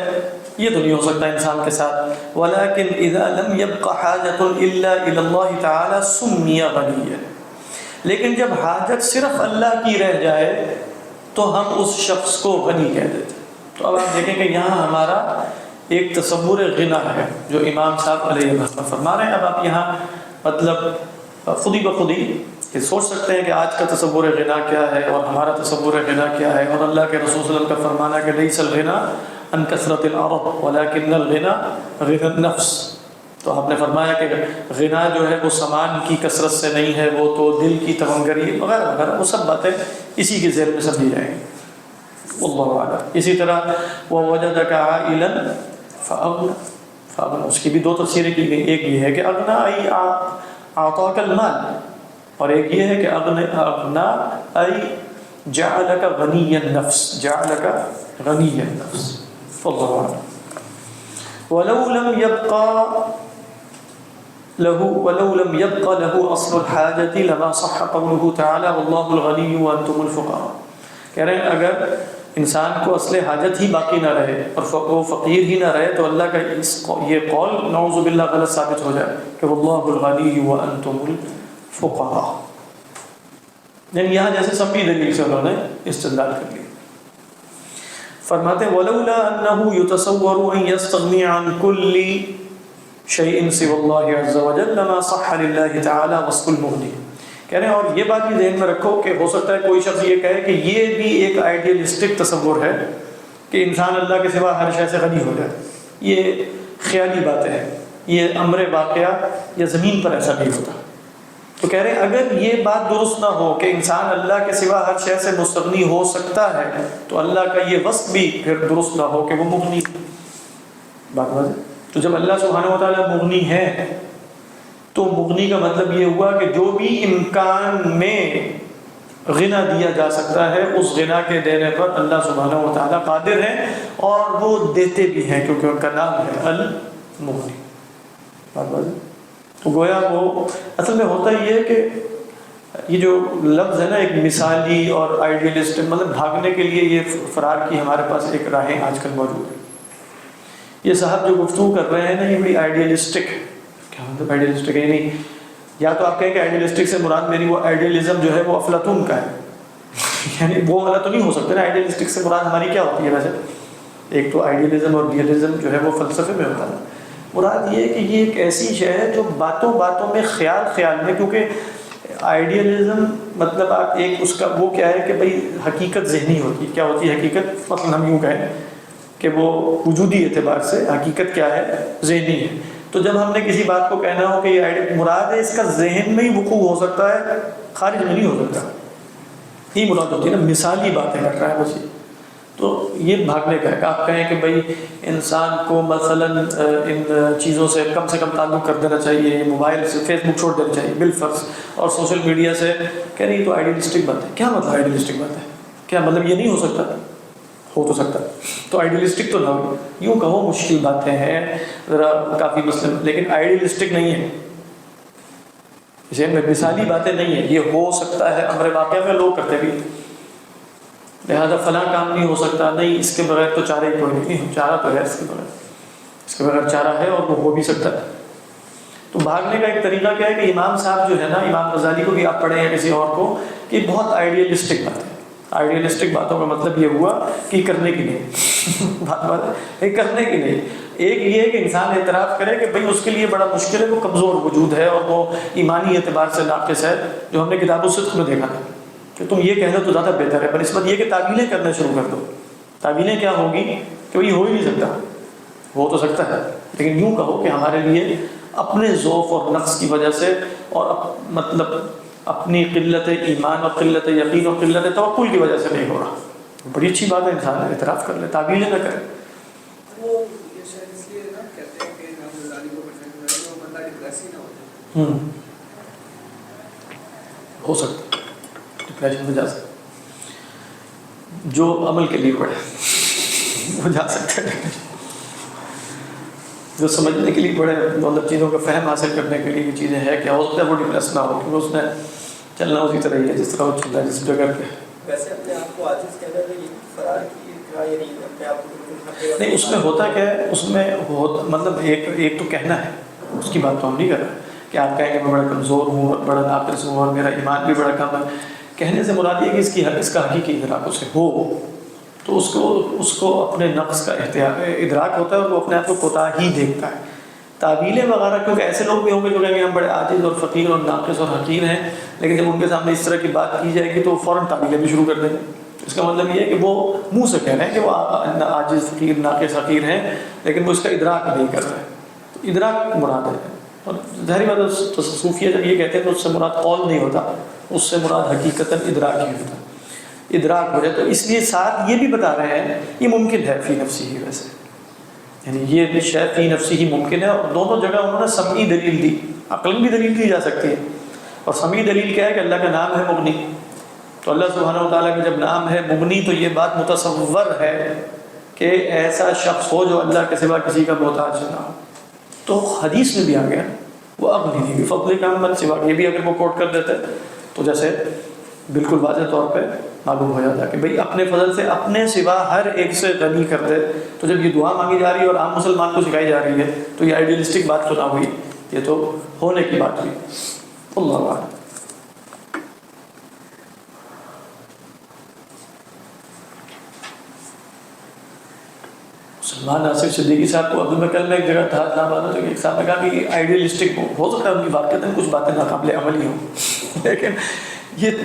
یہ تو نہیں ہو سکتا انسان کے ساتھ. ولكن اذا لم يبق حاجت الا الى الله تعالى سمي غنيا. لیکن جب حاجت صرف اللہ کی رہ جائے تو ہم اس شخص کو غنی کہہ دیتے. تو اب آپ دیکھیں کہ یہاں ہمارا ایک تصور غنا ہے جو امام صاحب علیہ السلام فرما رہے ہیں. اب آپ یہاں مطلب خودی بخودی کہ سوچ سکتے ہیں کہ آج کا تصور غنا کیا ہے اور ہمارا تصور غنا کیا ہے اور اللہ کے رسول صلی اللہ علیہ وسلم کا فرمانا کہ لیس الغنا عن کثرت العرب ولكن الغنا غنى النفس. تو آپ نے فرمایا کہ غنا جو ہے وہ سامان کی کثرت سے نہیں ہے وہ تو دل کی تمنگری وغیرہ وغیرہ وہ سب باتیں اسی کے ذیل میں سمجھی جائیں گی. واللہ اعلم. اسی طرح ووجدك عائلا فاغنى اس کی بھی 2 تفسیریں کی گئی. ایک یہ ہے کہ اغنا ای اعطاک المال اور ایک یہ ہے کہ اغنا ای جعلک غنی النفس جعلک غنی النفس. واللہ اعلم. ولو لم يبق له اصل الحاجة لما صح قوله تعالى والله الغني وانتم الفقراء. کہہ رہے ہیں اگر انسان کو اصل حاجت ہی باقی نہ رہے اور وہ فقیر ہی نہ رہے تو اللہ کا یہ قول نعوذ باللہ غلط ثابت ہو جائے کہ واللہ الغنی وانتم الفقراء. یعنی یہاں جیسے سبھی دلیل سے انہوں نے استدلال کر لیا. فرماتے ہیں وَلَوْلَا أَنَّهُ يُتَصَوَّرُ أَن يَسْتَغْنِيَ عَن كُلِّ شَيْءٍ سِوَى اللَّهِ عَزَّ وَجَلَّ لَمَا صَحَّ لِلَّهِ تَعَالَى وَصْفُ الْمُغْنِي. کہہ رہے ہیں اور یہ بات بھی ذہن میں رکھو کہ ہو سکتا ہے کوئی شخص یہ کہے کہ یہ بھی ایک آئیڈیلسٹک تصور ہے کہ انسان اللہ کے سوا ہر شے سے غنی ہو جائے. یہ خیالی باتیں ہیں, یہ امر واقعہ یا زمین پر ایسا نہیں ہوتا. تو کہہ رہے ہیں اگر یہ بات درست نہ ہو کہ انسان اللہ کے سوا ہر شے سے مستغنی ہو سکتا ہے تو اللہ کا یہ وصف بھی پھر درست نہ ہو کہ وہ مغنی. بات واضح. تو جب اللہ سبحانہ و تعالیٰ مغنی ہے تو مغنی کا مطلب یہ ہوا کہ جو بھی امکان میں غنا دیا جا سکتا ہے اس غنا کے دینے پر اللہ سبحانہ و تعالیٰ قادر ہیں اور وہ دیتے بھی ہیں کیونکہ ان کا نام ہے المغنی. بات واضح. تو گویا وہ اصل میں ہوتا یہ ہے کہ یہ جو لفظ ہے نا ایک مثالی اور آئیڈیلسٹ مطلب بھاگنے کے لیے یہ فرار کی ہمارے پاس ایک راہیں آج کل موجود ہے. یہ صاحب جو گفتگو کر رہے ہیں نا یہ بڑی آئیڈیلسٹک. کیا مطلب آئیڈیلسٹک ہے؟ نہیں یا تو آپ کہیں کہ آئیڈیلسٹک سے مراد میری وہ آئیڈیلزم جو ہے وہ افلاطون کا ہے یعنی وہ والا تو نہیں ہو سکتا نا. آئیڈیلسٹک سے مراد ہماری کیا ہوتی ہے ویسے؟ ایک تو آئیڈیلزم اور ریئلزم جو ہے وہ فلسفے میں ہوتا ہے. مراد یہ ہے کہ یہ ایک ایسی شے ہے جو باتوں باتوں میں خیال میں کیونکہ آئیڈیلزم مطلب آپ ایک اس کا وہ کیا ہے کہ بھئی حقیقت ذہنی ہوتی ہے. کیا ہوتی ہے حقیقت؟ مثلا ہم یوں کہیں کہ وہ وجودی اعتبار سے حقیقت کیا ہے؟ ذہنی ہے. تو جب ہم نے کسی بات کو کہنا ہو کہ یہ مراد ہے اس کا ذہن میں ہی وقوع ہو سکتا ہے خارج میں نہیں ہو سکتا. یہ مراد ہوتی ہے نا, مثالی باتیں کر رہا ہے بس. تو یہ بھاگنے کا ہے کہ آپ کہیں کہ بھئی انسان کو مثلا ان چیزوں سے کم تعلق کر دینا چاہیے, موبائل سے فیس بک چھوڑ دینا چاہیے بالفرض, اور سوشل میڈیا سے. کہہ رہی تو آئیڈیلسٹک بات ہے. کیا مطلب آئیڈیلسٹک بات ہے؟ کیا مطلب یہ نہیں ہو سکتا؟ ہو تو سکتا تو آئیڈیلسٹک تو نہ ہو. یوں کہو مشکل باتیں ہیں ذرا کافی مسئلہ, لیکن آئیڈیلسٹک نہیں ہے. اسے میں مثالی باتیں نہیں ہیں. یہ ہو سکتا ہے امر واقعہ میں لوگ کرتے بھی, لہذا فلاں کام نہیں ہو سکتا, نہیں اس کے بغیر تو چارہ ہی کوئی نہیں. چارہ تو ہے اس کے بغیر چارہ ہے اور وہ ہو بھی سکتا ہے. تو بھاگنے کا ایک طریقہ کیا ہے کہ امام صاحب جو ہے نا, امام غزالی کو بھی آپ پڑھیں یا کسی اور کو, کہ بہت آئیڈیلسٹک بات ہے. آئیڈیلسٹک باتوں کا مطلب یہ ہوا کہ کرنے کی نہیں بات کرنے کی نہیں. ایک یہ ہے کہ انسان اعتراف کرے کہ بھئی اس کے لیے بڑا مشکل ہے, وہ کمزور وجود ہے اور وہ ایمانی اعتبار سے ناقص ہے, جو ہم نے کتاب الصدق میں دیکھا تھا کہ تم یہ کہہ دو تو زیادہ بہتر ہے, بنسبت یہ کہ تعویلیں کرنا شروع کر دو. تعویلیں کیا ہوگی کہ یہ ہو ہی نہیں سکتا. ہو تو سکتا ہے لیکن یوں کہو کہ ہمارے لیے اپنے ضعف اور نقص کی وجہ سے اور مطلب اپنی قلت ایمان اور قلت یقین اور قلت توکل کی وجہ سے نہیں ہو رہا. بڑی اچھی بات ہے انسان اعتراف کر لے, تعویلیں نہ کرے. ہو سکتا ڈپریشن میں جا سکتا, جو عمل کے لیے پڑھے وہ جا سکتا ہے, جو سمجھنے کے لیے پڑھے مطلب چیزوں کا فہم حاصل کرنے کے لیے یہ چیزیں ہیں. کیا ہو سکتا ہے وہ ڈپریس نہ ہو کیونکہ اس نے چلنا اسی طرح ہی ہے جس طرح وہ چلتا ہے جس جگہ پہ. ویسے اپنے آپ کو عاجز کہنا فرار کی اپنے آپ کو نہیں, اس میں ہوتا کیا ہے, اس میں مطلب ایک تو کہنا ہے, اس کی بات تو ہم نہیں کر رہے کہ آپ کہیں کہ میں بڑا کمزور ہوں, بڑا ناقص ہوں اور میرا ایمان بھی بڑا کم ہے. کہنے سے مراد یہ کہ اس کا حقیقی ادراک اسے ہو تو اس کو اپنے نقص کا ادراک ہوتا ہے اور وہ اپنے آپ کو کوتاہی دیکھتا ہے. تعویلیں وغیرہ کیونکہ ایسے لوگ بھی ہوں گے جو کہیں گے ہم بڑے عاجز اور فقیر اور ناقص اور حقیر ہیں, لیکن جب ان کے سامنے اس طرح کی بات کی جائے گی تو فوراً تعویلیں بھی شروع کر دیں گے. اس کا مطلب یہ ہے کہ وہ منہ سے کہہ رہے ہیں کہ وہ عاجز فقیر ناقص حقیر ہیں, لیکن وہ اس کا ادراک نہیں کر رہے. تو ادراک مراد ہے. اور ظاہری بات ہے صوفیہ جب یہ کہتے ہیں تو اس سے مراد قول نہیں ہوتا, اس سے مراد حقیقتاً ادراک ہی ہوتا. ادراک ہو جائے تو اس لیے ساتھ یہ بھی بتا رہے ہیں یہ ممکن ہے فی نفسی ہی, ویسے یعنی یہ شاید فی نفسی ہی ممکن ہے. اور دونوں جگہ انہوں نے سمعی دلیل دی, عقل بھی دلیل دی جا سکتی ہے. اور سمعی دلیل کیا ہے کہ اللہ کا نام ہے مغنی, تو اللہ سبحانہ و تعالیٰ کا جب نام ہے مغنی تو یہ بات متصور ہے کہ ایسا شخص ہو جو اللہ کے سوا کسی کا محتاج نہ ہو. تو حدیث میں بھی آ گیا وہ اغنی بفضل کا من سوا, یہ بھی اگر وہ کوٹ کر دیتے تو جیسے بالکل واضح طور پہ معلوم ہو جاتا ہے کہ بھئی اپنے فضل سے اپنے سوا ہر ایک سے غنی کر دے. تو جب یہ دعا مانگی جا رہی ہے اور عام مسلمان کو سکھائی جا رہی ہے تو یہ آئیڈیلسٹک بات تو نہ ہوئی, یہ تو ہونے کی بات ہوئی. اللہ اعلم. سلمان ناصر صدیقی صاحب کو ابھی میں کل میں ایک جگہ تھا اسلام آباد میں, ایک صاحب نے کہا کہ آئیڈیلسٹک ہو سکتا ہے ان کی بات کرتے ہیں کچھ باتیں ناقابل عمل ہی ہوں, لیکن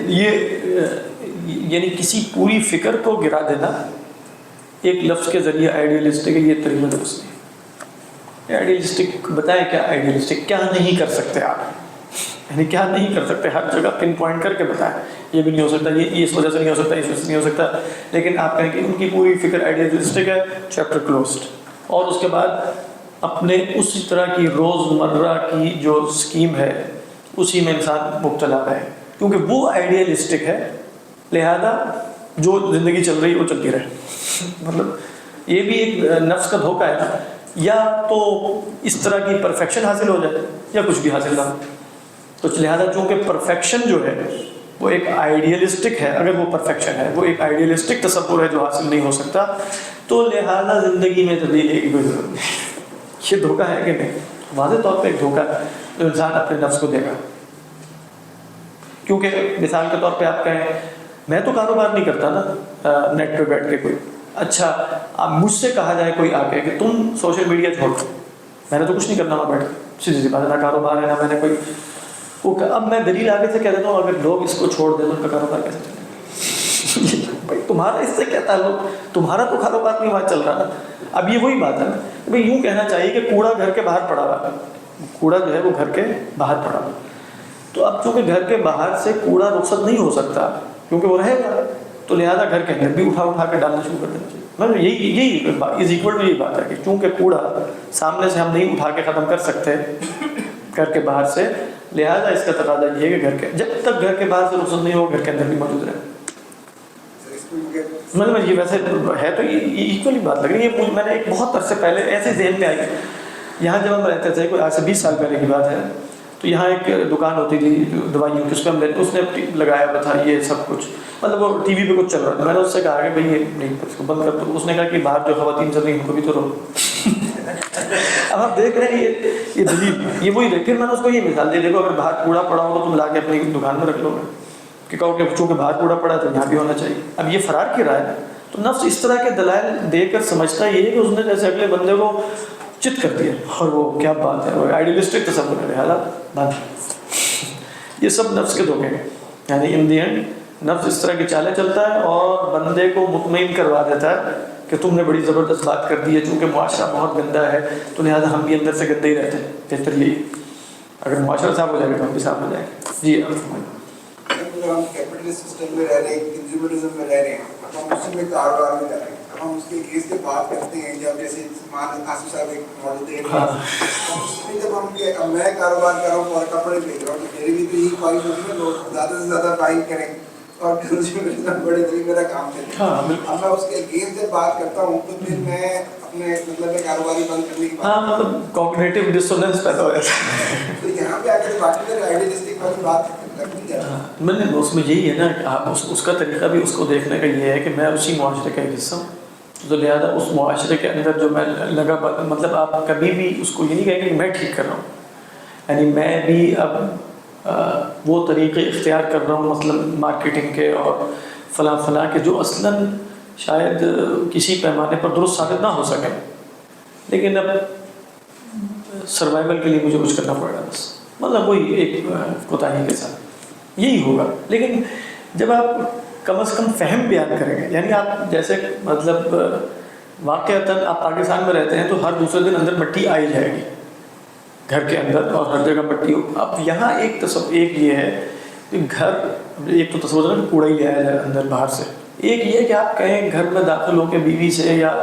یہ یعنی کسی پوری فکر کو گرا دینا ایک لفظ کے ذریعے آئیڈیلسٹک ہے, یہ طریقہ درست نہیں. آئیڈیلسٹک بتائیں کیا آئیڈیلسٹک, کیا نہیں کر سکتے آپ, یعنی کیا نہیں کر سکتے, ہر جگہ پن پوائنٹ کر کے بتائیں یہ بھی نہیں ہو سکتا, یہ اس وجہ سے نہیں ہو سکتا, اس وجہ سے نہیں ہو سکتا, لیکن آپ کہیں کہ ان کی پوری فکر آئیڈیلسٹک ہے, چیپٹر کلوزڈ. اور اس کے بعد اپنے اسی طرح کی روزمرہ کی جو اسکیم ہے اسی میں انسان مبتلا رہے, کیونکہ وہ آئیڈیلسٹک ہے, لہذا جو زندگی چل رہی ہے وہ چلتی رہے. مطلب یہ بھی ایک نفس کا دھوکہ ہے نا, یا تو اس طرح کی پرفیکشن حاصل ہو جائے یا کچھ بھی حاصل نہ ہو. تو لہذا چونکہ پرفیکشن جو ہے وہ ایک آئیڈیلسٹک ہے, اگر وہ پرفیکشن ہے وہ ایک آئیڈیلسٹک تصور ہے جو حاصل نہیں ہو سکتا, تو لہذا زندگی میں تبدیلی کی کوئی ضرورت نہیں. یہ دھوکہ ہے کہ نہیں؟ واضح طور پہ ایک دھوکہ ہے جو انسان اپنے نفس کو دے گا. کیونکہ مثال کے طور پہ آپ کہیں میں تو کاروبار نہیں کرتا نا نیٹ پہ بیٹھ کے کوئی, اچھا اب مجھ سے کہا جائے کوئی آ کے کہ تم سوشل میڈیا چھوڑ دو, میں نے تو کچھ نہیں کرنا وہاں بیٹھ کے, سیدھی سی بات ہے, نہ کاروبار ہے نہ میں نے کوئی وہ. اب میں دلیل آگے سے کہہ دیتا ہوں اگر لوگ اس کو چھوڑ دیں تو ان کا کاروبار کیسے چلے گا؟ بھائی تمہارا اس سے کیا تعلق, تمہارا تو کاروبار نہیں وہاں چل رہا نا. اب یہ وہی بات ہے نا, بھائی یوں کہنا چاہیے کہ کوڑا گھر کے باہر پڑا ہوا, کوڑا جو ہے وہ گھر کے باہر پڑا ہوا, تو اب چونکہ گھر کے باہر سے کوڑا رخصت نہیں ہو سکتا کیونکہ وہ رہے گا, تو لہٰذا گھر کے اندر بھی اٹھا کے ڈالنا شروع کر دینا چاہیے. مطلب یہی از ایکول ٹو یہی بات ہے کہ چونکہ کوڑا سامنے سے ہم نہیں اٹھا کے ختم کر سکتے گھر کے باہر سے, لہٰذا اس کا تقاضا یہ ہے کہ گھر کے جب تک گھر کے باہر سے رخصت نہیں ہو گھر کے اندر بھی موجود رہے. مطلب یہ ویسے ہے تو یہ ایکولی بات لگ رہی ہے. میں نے ایک بہت عرصے پہلے ایسے ذہن میں آئی, یہاں جب ہم رہتے تھے, کوئی آج سے 20 سال پہلے کی بات ہے, تو یہاں ایک دکان ہوتی تھی دوائیوں کی, اس پہ ہم لیتے, اس نے لگایا ہوا تھا یہ سب کچھ, مطلب وہ ٹی وی پہ کچھ چل رہا تھا. میں نے اس سے کہا کہ بھائی یہ نہیں اس کو بند کر دو. اس نے کہا کہ باہر جو خواتین چل رہی ہیں ان کو بھی تو روکو. اب آپ دیکھ رہے ہیں یہ دلیل یہ وہی دیکھ. پھر میں نے اس کو یہ مثال دی, دیکھو اگر باہر کوڑا پڑا ہو تو تم لا کے اپنی دکان میں رکھ لو گے, کہ کہو کہ چونکہ باہر کوڑا پڑا ہے تو یہاں بھی ہونا چاہیے. اب یہ فرار کی رائے ہے, تو نفس اس طرح کے دلائل دے کر سمجھتا یہ ہے کہ اس نے جیسے اگلے بندے کو چت کر دیا, اور وہ کیا بات ہے, وہ آئیڈیلسٹک تصور ہے, لہٰذا بند. یہ سب نفس کے دھوکے ہیں. یعنی ان دی اینڈ نفس اس طرح کی چالیں چلتا ہے اور بندے کو مطمئن کروا دیتا ہے کہ تم نے بڑی زبردست بات کر دی ہے, چونکہ معاشرہ بہت گندا ہے تو لہٰذا ہم بھی اندر سے گندے ہی رہتے ہیں. بہتر یہی, اگر معاشرہ صاف ہو جائے گا تو ہم بھی صاف ہو جائیں گے. جی ہم کیپٹلسٹ سسٹم میں رہ رہے ہیں, کنزیومرزم میں رہ رہے ہیں, ہم اسی میں کاروبار میں کر رہے ہیں. ہم اس کے کیس سے بات کرتے ہیں, جب جیسے آصف صاحب ایک موجود ہے, جب ہم میں کاروبار کر رہا ہوں اور کپڑے بیچ رہا ہوں تو میری بھی تو یہی خواہش ہوتی ہے لوگ زیادہ سے زیادہ بائنگ کریں اور کنزیومرزم بڑے دل میرا کام کریں. اب میں اس کے اگینسٹ جب بات کرتا ہوں تو پھر میں اپنے مطلب کاروباری بند کرنے کی بات, مطلب کوگنیٹو ڈسوننس پیدا ہو جاتا ہے. تو یہاں پہ آ کے بات کریں آئیڈیلسٹک والی بات میں نے اس میں یہی ہے نا کہ آپ اس کا طریقہ بھی اس کو دیکھنے کا یہ ہے کہ میں اسی معاشرے کا ایک حصہ ہوں, تو لہٰذا اس معاشرے کے اندر جو میں لگا, مطلب آپ کبھی بھی اس کو یہ نہیں کہیں کہ میں ٹھیک کر رہا ہوں, یعنی میں بھی اب وہ طریقے اختیار کر رہا ہوں مثلاً مارکیٹنگ کے اور فلاں کے, جو اصلاً شاید کسی پیمانے پر درست ثابت نہ ہو سکے, لیکن اب سروائیول کے لیے مجھے کچھ کرنا پڑے گا بس. مطلب وہی ایک کوتاہی کے ساتھ یہی ہوگا. لیکن جب آپ کم از کم فہم بیان کریں گے, یعنی آپ جیسے مطلب واقعتاً آپ پاکستان میں رہتے ہیں تو ہر دوسرے دن اندر مٹی آئی جائے گی گھر کے اندر, اور ہر جگہ مٹی ہو. اب یہاں ایک یہ ہے کہ گھر, ایک تو تصور ہے کہ کوڑا ہی آیا جائے اندر باہر سے, ایک یہ ہے کہ آپ کہیں گھر میں داخل ہو کے بیوی سے یا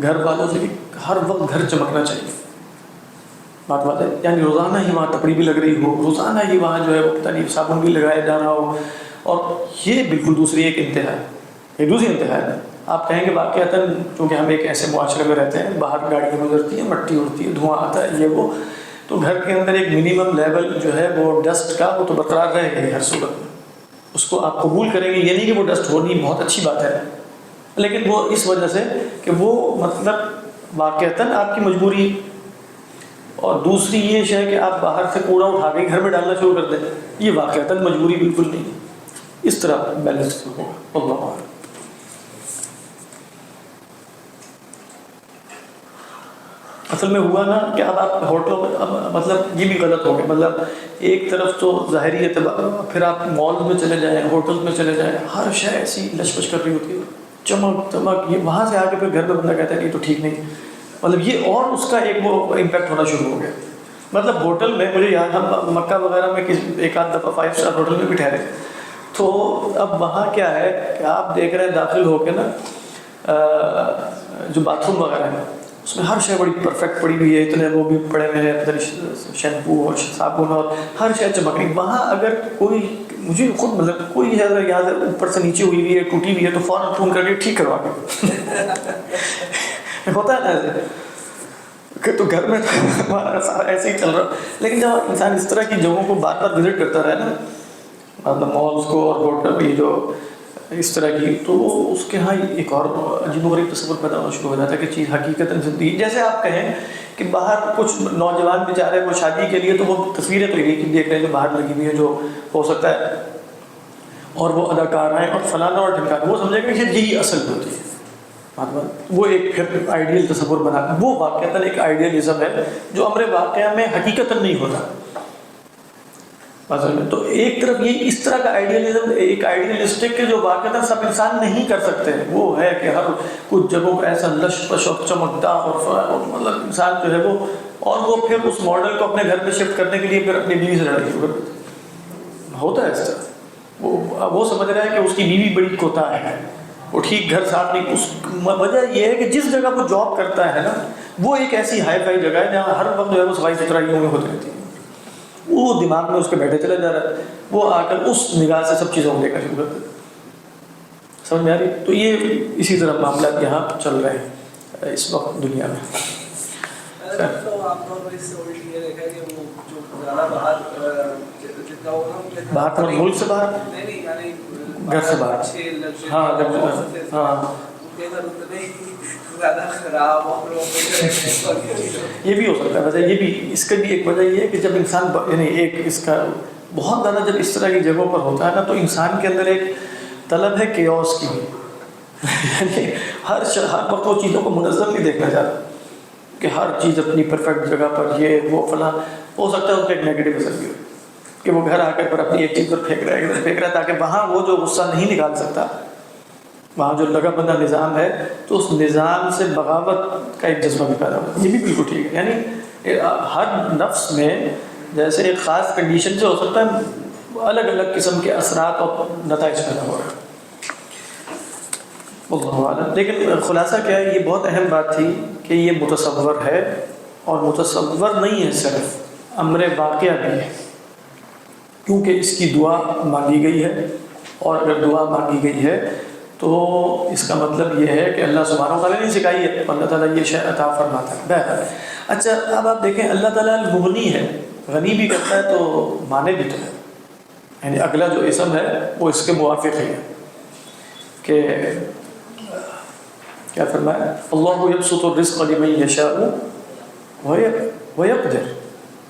گھر والوں سے کہ ہر وقت گھر چمکنا چاہیے. بات ہے, یعنی روزانہ ہی وہاں تپڑی بھی لگ رہی ہو, روزانہ ہی وہاں جو ہے وہ پتہ نہیں صابن بھی لگایا جا رہا ہو, اور یہ بالکل دوسری ایک انتہا ہے. یہ دوسری انتہا ہے. آپ کہیں کہ واقعتاً چونکہ ہم ایک ایسے معاشرے میں رہتے ہیں, باہر گاڑیاں گزرتی ہیں, مٹی اڑتی ہے, دھواں آتا ہے, یہ وہ, تو گھر کے اندر ایک منیمم لیول جو ہے وہ ڈسٹ کا وہ تو برقرار رہے گا ہر صورت میں. اس کو آپ قبول کریں گے. یہ نہیں کہ وہ ڈسٹ ہونی بہت اچھی بات ہے، لیکن وہ اس وجہ سے کہ وہ مطلب واقعتاً آپ کی مجبوری. اور دوسری یہ شے کہ آپ باہر سے کوڑا اٹھا کے گھر میں ڈالنا شروع کر دیں، یہ واقعتاً مجبوری بالکل نہیں ہے. اس طرح بیلنس ہوگا. اللہ اعلم. اصل میں ہوا نا کہ اب آپ ہوٹلوں میں مطلب یہ بھی غلط ہو گیا. مطلب ایک طرف تو ظاہری اعتبار، پھر آپ مال میں چلے جائیں، ہوٹل میں چلے جائیں، ہر شے ایسی لش پش کر رہی ہوتی ہے، چمک چمک. یہ وہاں سے آ کے پھر گھر میں بندہ کہتا ہے کہ یہ تو ٹھیک نہیں. مطلب یہ اور اس کا ایک وہ امپیکٹ ہونا شروع ہو گیا. مطلب ہوٹل میں مجھے یاد، ہم مکہ وغیرہ میں ایک آدھ دفعہ 5 اسٹار ہوٹل میں بھی ٹھہرے، تو اب وہاں کیا ہے کہ آپ دیکھ رہے ہیں داخل ہو کے نا جو باتھ روم وغیرہ ہے اس میں ہر شے بڑی پرفیکٹ پڑی ہوئی ہے، اتنے وہ بھی پڑے ہوئے ہیں، شیمپو اور صابن اور ہر شے چمک رہی. وہاں اگر کوئی، مجھے خود مطلب کوئی ہے یاد ہے اوپر سے نیچے ہوئی ہوئی ہے، ٹوٹی ہوئی ہے، تو فوراً فون کر کے ٹھیک کروا کے ہوتا ہے نا ایسے کہ تو گھر میں ہمارا سارا ایسے ہی چل رہا. لیکن جب انسان اس طرح کی جگہوں کو بار بار وزٹ کرتا رہے نا، مطلب مالس کو اور ہوٹل یہ جو اس طرح کی، تو اس کے ہاں ایک اور عجیب و غریب تصور پیدا ہونا شروع ہو جاتا ہے کہ چیز حقیقت زندگی. جیسے آپ کہیں کہ باہر کچھ نوجوان بیچارے وہ شادی کے لیے تو وہ تصویریں تو یہ دیکھ رہے ہیں جو باہر لگی ہوئی ہیں، جو ہو سکتا ہے اور وہ اداکار ہیں اور فلانا اور ڈھمکانا، وہ سمجھے کہ یہی اصل ہوتی ہے. وہ ایک پھر آئیڈیل تصور بنا، وہ واقعتاً ایک آئیڈیلزم ہے جو امر واقعہ میں حقیقتاً نہیں ہوتا. تو ایک طرف یہ اس طرح کا آئیڈیلزم، ایک آئیڈیلسٹک جو واقعتاً سب انسان نہیں کر سکتے، وہ ہے کہ ہر کچھ جگہوں کا ایسا لش پش اور چمکدار اور مطلب انسان جو ہے وہ، اور وہ پھر اس ماڈل کو اپنے گھر میں شفٹ کرنے کے لیے پھر اپنی بیوی سے لڑائی شروع کر دیتا ہے. ہوتا ہے اس طرح. وہ سمجھ رہا ہے کہ اس کی بیوی بڑی کوتا ہے، وہ ٹھیک گھر صاف نہیں. اس وجہ یہ ہے کہ جس جگہ وہ جاب کرتا ہے نا، وہ ایک ایسی ہائی فائی جگہ ہے جہاں ہر وقت جو ہے وہ صفائی ستھرائی میں ہوتی رہتی ہے. وہ دماغ میں اس کے بیٹھے چلا جا رہا ہے، وہ آ کر اس نگاہ سے سب چیزوں کو دیکھنا شروع کرتا ہے. سمجھ میں آ رہی؟ تو یہ اسی طرح معاملات یہاں چل رہے ہیں اس وقت دنیا میں. باہر ملک سے باہر، گھر سے باہر، ہاں ہاں یہ بھی ہو سکتا ہے. ویسے یہ بھی، اس کا بھی ایک وجہ یہ ہے کہ جب انسان یعنی ایک اس کا بہت زیادہ جب اس طرح کی جگہوں پر ہوتا ہے نا، تو انسان کے اندر ایک طلب ہے کیوس کی، یعنی ہر وقت وہ چیزوں کو منظم نہیں دیکھنا چاہتا کہ ہر چیز اپنی پرفیکٹ جگہ پر، یہ وہ فلاں. ہو سکتا ہے اس کا ایک نیگیٹو اثر بھی ہو کہ وہ گھر آ کر پر اپنی ایک چیز پر پھینک رہا ہے تاکہ وہاں وہ جو غصہ نہیں نکال سکتا، وہاں جو لگا بندہ نظام ہے، تو اس نظام سے بغاوت کا ایک جذبہ بھی پیدا ہوتا ہے. یہ بھی بالکل ٹھیک ہے. یعنی ہر نفس میں جیسے ایک خاص کنڈیشن سے ہو سکتا ہے الگ الگ قسم کے اثرات اور نتائج پیدا ہو رہے ہیں. اللہ اعلم. لیکن خلاصہ کیا ہے، یہ بہت اہم بات تھی کہ یہ متصور ہے، اور متصور نہیں ہے صرف، امر واقعہ بھی ہے، کیونکہ اس کی دعا مانگی گئی ہے. اور اگر دعا مانگی گئی ہے تو اس کا مطلب یہ ہے کہ اللہ سبحانہ وتعالیٰ نے سکھائی ہے، اللہ تعالیٰ یہ شے عطا فرماتا ہے. بہرحال اچھا، اب آپ دیکھیں اللہ تعالیٰ المغنی ہے، غنی بھی کرتا ہے تو مانے بھی تو ہے. یعنی اگلا جو اسم ہے وہ اس کے موافق ہے کہ کیا فرمایا، اللہ یبسط الرزق لمن یشاء ویقدر.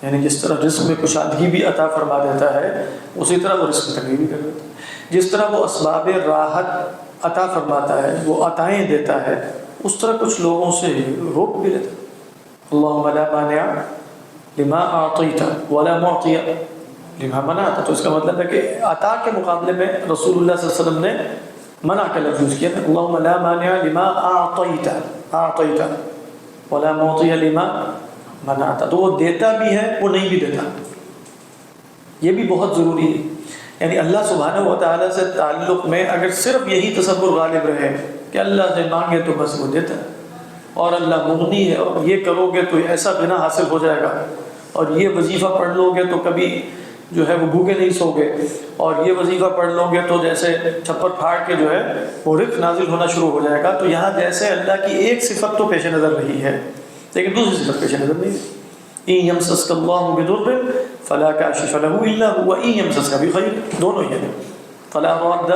یعنی جس طرح رزق میں کشادگی بھی عطا فرما دیتا ہے، اسی طرح وہ رزق تنگی بھی کر دیتا ہے. جس طرح وہ اسباب راحت عطا فرماتا ہے، وہ عطائیں دیتا ہے، اس طرح کچھ لوگوں سے روک بھی لیتا ہے. اللہم لا مانع لما اعطیت ولا معطی لما منعت. تو اس کا مطلب ہے کہ عطا کے مقابلے میں رسول اللہ صلی اللہ علیہ وسلم نے منع کا لفظ یوز کیا تھا. اللہم لا مانع لما اعطیت ولا معطی لما منعت. تو وہ دیتا بھی ہے، وہ نہیں بھی دیتا. یہ بھی بہت ضروری ہے. یعنی اللہ سبحانہ و تعالیٰ سے تعلق میں اگر صرف یہی تصور غالب رہے کہ اللہ سے مانگے تو بس وہ دیتا ہے، اور اللہ مغنی ہے، اور یہ کرو گے تو ایسا غنا حاصل ہو جائے گا، اور یہ وظیفہ پڑھ لو گے تو کبھی جو ہے وہ بھوکے نہیں سو گے، اور یہ وظیفہ پڑھ لو گے تو جیسے چھپر پھاڑ کے جو ہے وہ رزق نازل ہونا شروع ہو جائے گا. تو یہاں جیسے اللہ کی ایک صفت تو پیش نظر رہی ہے، لیکن دوسری صفت پیش نظر نہیں. ان یمسسک اللہ بضر فلا کاشف له الا هو ان یمسسک بخیر. دونوں ہی ہیں. فلا راد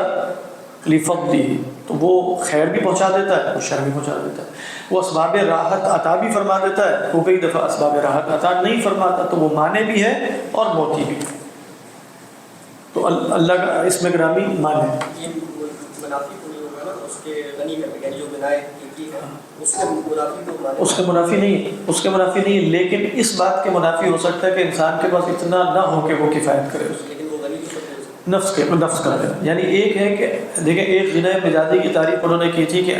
لفضله، تو وہ خیر بھی پہنچا دیتا ہے، وہ شر بھی پہنچا دیتا ہے. وہ اسباب راحت عطا بھی فرما دیتا ہے، وہ کئی دفعہ اسباب راحت عطا نہیں فرماتا، تو وہ مانے بھی ہے اور موتی بھی. تو اللہ کا اس میں گرامی مان ہے. یہ منافی کو نہیں ہوگا نا اس کے غنی کرنے، یعنی جو بنائے کی ہے اس کے منافی کو مانے، اس کے منافی نہیں، اس کے منافی نہیں، لیکن اس بات کے منافی ہو سکتا ہے کہ انسان کے پاس اتنا نہ ہو کہ وہ کفایت کرے اس لیکن وہ غنی کی سب نفس کا ہے. یعنی ایک ہے کہ دیکھیں، ایک غنائے مجازی کی تعریف انہوں نے کی تھی کہ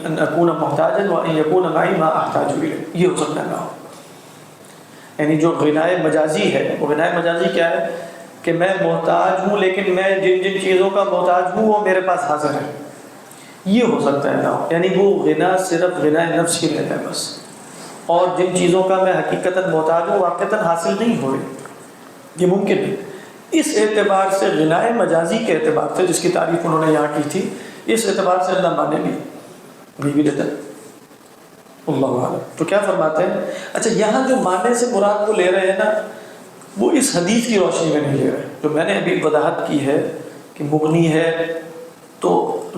ان اکون محتاجا وان یکون معی ما احتاج الیہ، یہ ہو سکتا ہے نہ ہو. یعنی جو غنائے مجازی ہے، وہ غنائے مجازی کیا ہے کہ میں محتاج ہوں لیکن میں جن جن چیزوں کا محتاج ہوں وہ میرے پاس حاضر ہے، یہ ہو سکتا ہے نہ ہو. یعنی وہ غنا صرف غنائے نفس ہی رہتا ہے بس، اور جن چیزوں کا میں حقیقتاً محتاج ہوں واقعتاً حاصل نہیں ہو رہی، یہ ممکن ہے. اس اعتبار سے غنائے مجازی کے اعتبار سے جس کی تعریف انہوں نے یہاں کی تھی، اس اعتبار سے اللہ مانے بھی دیتا ہے. اللہ عالم. تو کیا فرماتے ہیں؟ اچھا، یہاں جو ماننے سے مراد وہ لے رہے ہیں نا، وہ اس حدیث کی روشنی میں نہیں لے رہے جو میں نے ابھی وضاحت کی ہے کہ مغنی ہے تو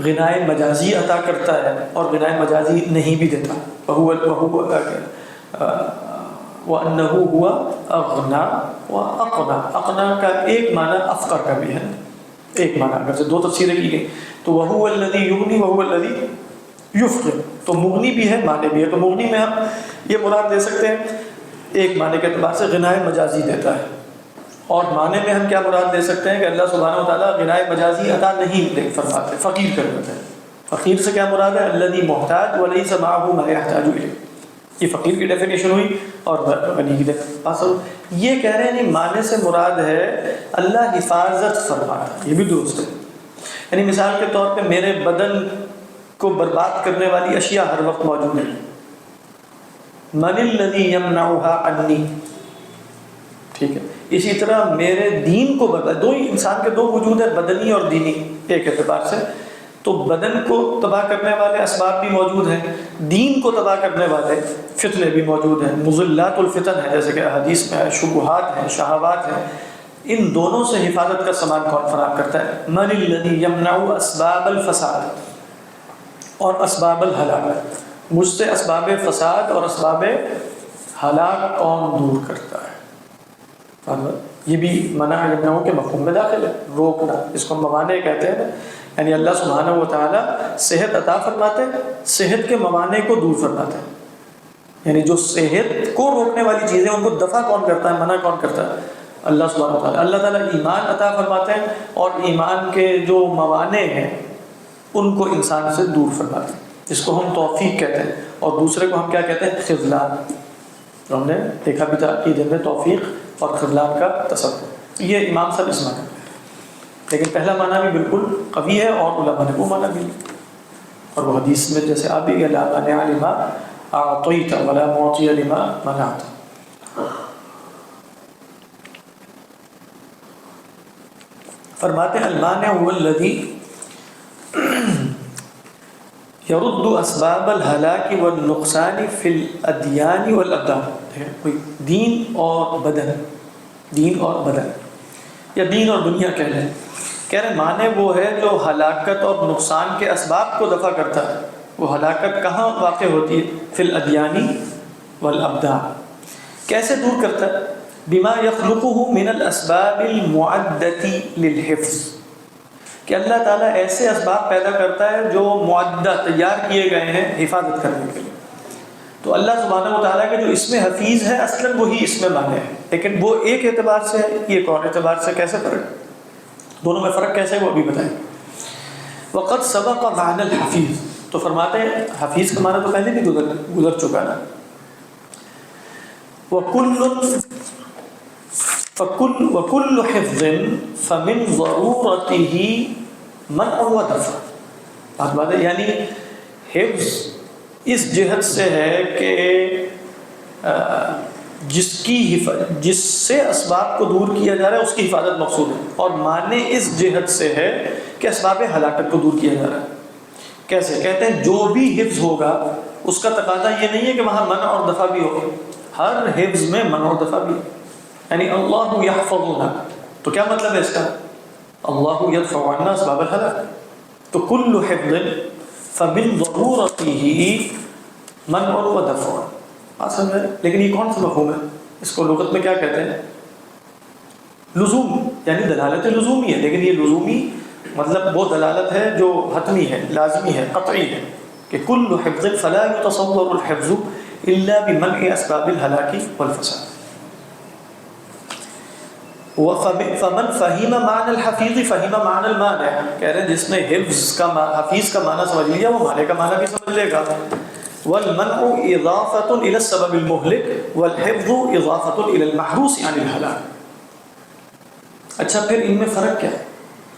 غنائے مجازی عطا کرتا ہے اور غنائے مجازی نہیں بھی دیتا. وَأَنَّهُ هُوَ أَغْنَى وَأَقْنَى. اقنا کا ایک معنی افقر کا بھی ہے، ایک معنی اگر سے دو تفسیریں کی گئی تو وَهُوَ الَّذِي يُغْنِي وَهُوَ الَّذِي يُفْقِرُ، تو مغنی بھی ہے معنی بھی ہے. تو مغنی میں ہم یہ مراد دے سکتے ہیں ایک معنی کے اعتبار سے غنائے مجازی دیتا ہے، اور معنی میں ہم کیا مراد دے سکتے ہیں کہ اللہ سبحانہ و تعالیٰ غنائے مجازی عطا نہیں فرماتے، فقیر کر دیتے ہیں. فقیر سے کیا مراد ہے؟ الذی محتاج ولیس معہ ما یحتاج الیہ. یہ فقیر کی ڈیفینیشن ہوئی اور غنی کی ڈیفینیشن. یہ کہہ رہے ہیں نہیں، معنی سے مراد ہے اللہ حفاظت فرماتا ہے، یہ بھی درست ہے. یعنی مثال کے طور پہ میرے بدن کو برباد کرنے والی اشیاء ہر وقت موجود ہیں. من الذی یمنعها عنی، ٹھیک ہے. اسی طرح میرے دین کو برباد، دو ہی انسان کے دو وجود ہیں، بدنی اور دینی. ایک اعتبار سے تو بدن کو تباہ کرنے والے اسباب بھی موجود ہیں، دین کو تباہ کرنے والے فتنے بھی موجود ہیں. مضلات الفتن ہے، جیسے کہ حدیث میں شبہات ہیں، شہوات ہیں. ان دونوں سے حفاظت کا سامان کون فراہم کرتا ہے؟ من الذی یمنع اسباب الفساد اور اسباب الہلاک. مجھ سے اسباب فساد اور اسباب ہلاک کون دور کرتا ہے؟ یہ بھی منع یمنع کے مفہوم میں داخل ہے، روکنا. اس کو موانع کہتے ہیں. یعنی اللہ سبحانہ و تعالیٰ صحت عطا فرماتے ہیں، صحت کے موانع کو دور فرماتے ہیں. یعنی جو صحت کو روکنے والی چیزیں ان کو دفع کون کرتا ہے، منع کون کرتا ہے؟ اللہ سبحانہ و تعالیٰ. اللہ تعالیٰ ایمان عطا فرماتے ہیں اور ایمان کے جو موانع ہیں ان کو انسان سے دور فرماتے ہیں. اس کو ہم توفیق کہتے ہیں، اور دوسرے کو ہم کیا کہتے ہیں؟ خذلان. تو ہم نے دیکھا بھی تھا کہ جن میں توفیق اور خذلان کا تصور. یہ امام صاحب اس معنی، لیکن پہلا معنی بھی بالکل قوی ہے اور علماء نے وہ معنی بھی، اور وہ حدیث میں جیسے آپ بھی لا مانع لما اعطیت ولا معطی لما منعت. فرماتے ہیں المانع هو الذی یرد اسباب الہلاک والنقصان فی الادیان والابدان. کوئی دین اور بدن، دین اور بدن یا دین اور دنیا کہہ لیں، کہہ رہے معنی وہ ہے جو ہلاکت اور نقصان کے اسباب کو دفع کرتا ہے. وہ ہلاکت کہاں واقع ہوتی ہے؟ فی الادیان والابدان. کیسے دور کرتا ہے؟ بما یخلقہ من الاسباب المعدۃ للحفظ، کہ اللہ تعالیٰ ایسے اسباب پیدا کرتا ہے جو معدہ تیار کیے گئے ہیں حفاظت کرنے کے لیے. تو اللہ سبحانہ و تعالیٰ کے جو اسم حفیظ ہے اصلاً وہی اسم معنی ہے، لیکن وہ ایک اعتبار سے ہے، یہ کون اعتبار سے کیسے فرق؟ دونوں میں فرق کیسے وہ ابھی بتائیں. وقد سبق معنی الحفیظ، تو فرماتے ہیں حفیظ کا معنی تو پہلے بھی گزر چکا نا. وَكُلُّ حِفْظٍ فَمِنْ ضَرُورَتِهِ مَنْعٌ وَدَفْعٌ. بات ہے، یعنی حفظ اس جہت سے ہے کہ جس سے اسباب کو دور کیا جا رہا ہے اس کی حفاظت مقصود ہے، اور معنی اس جہت سے ہے کہ اسباب ہلاکت کو دور کیا جا رہا ہے. کیسے؟ کہتے ہیں جو بھی حفظ ہوگا اس کا تقاضا یہ نہیں ہے کہ وہاں منع اور دفع بھی ہو، ہر حفظ میں منع اور دفع بھی. یعنی اللہ یحفظنا، تو کیا مطلب ہے اس کا؟ اللہ یدفع عنا اسباب الہلاک. تو کل حفظ فمن ضرورته منع و دفع. اصل میں لیکن یہ کون سا مفہوم ہے؟ اس کو لغت میں کیا کہتے ہیں؟ لزوم، یعنی دلالت لزومی ہے. لیکن یہ لزومی مطلب وہ دلالت ہے جو حتمی ہے، لازمی ہے، قطعی ہے، کہ کل حفظ فلا يتصور الحفظ الا بمنع اسباب الہلاک والفساد. فمن فہم معنی الحفیظ فہم معنی المانع. کہہ رہے ہیں جس نے حفظ کا حفیظ کا معنی سمجھ لیا وہ مانع کا معنی بھی سمجھ لے گا. والمنع اضافۃ الی السبب المہلک والحفظ اضافۃ الی المحروس عن الہلاک. اچھا پھر ان میں فرق کیا ہے؟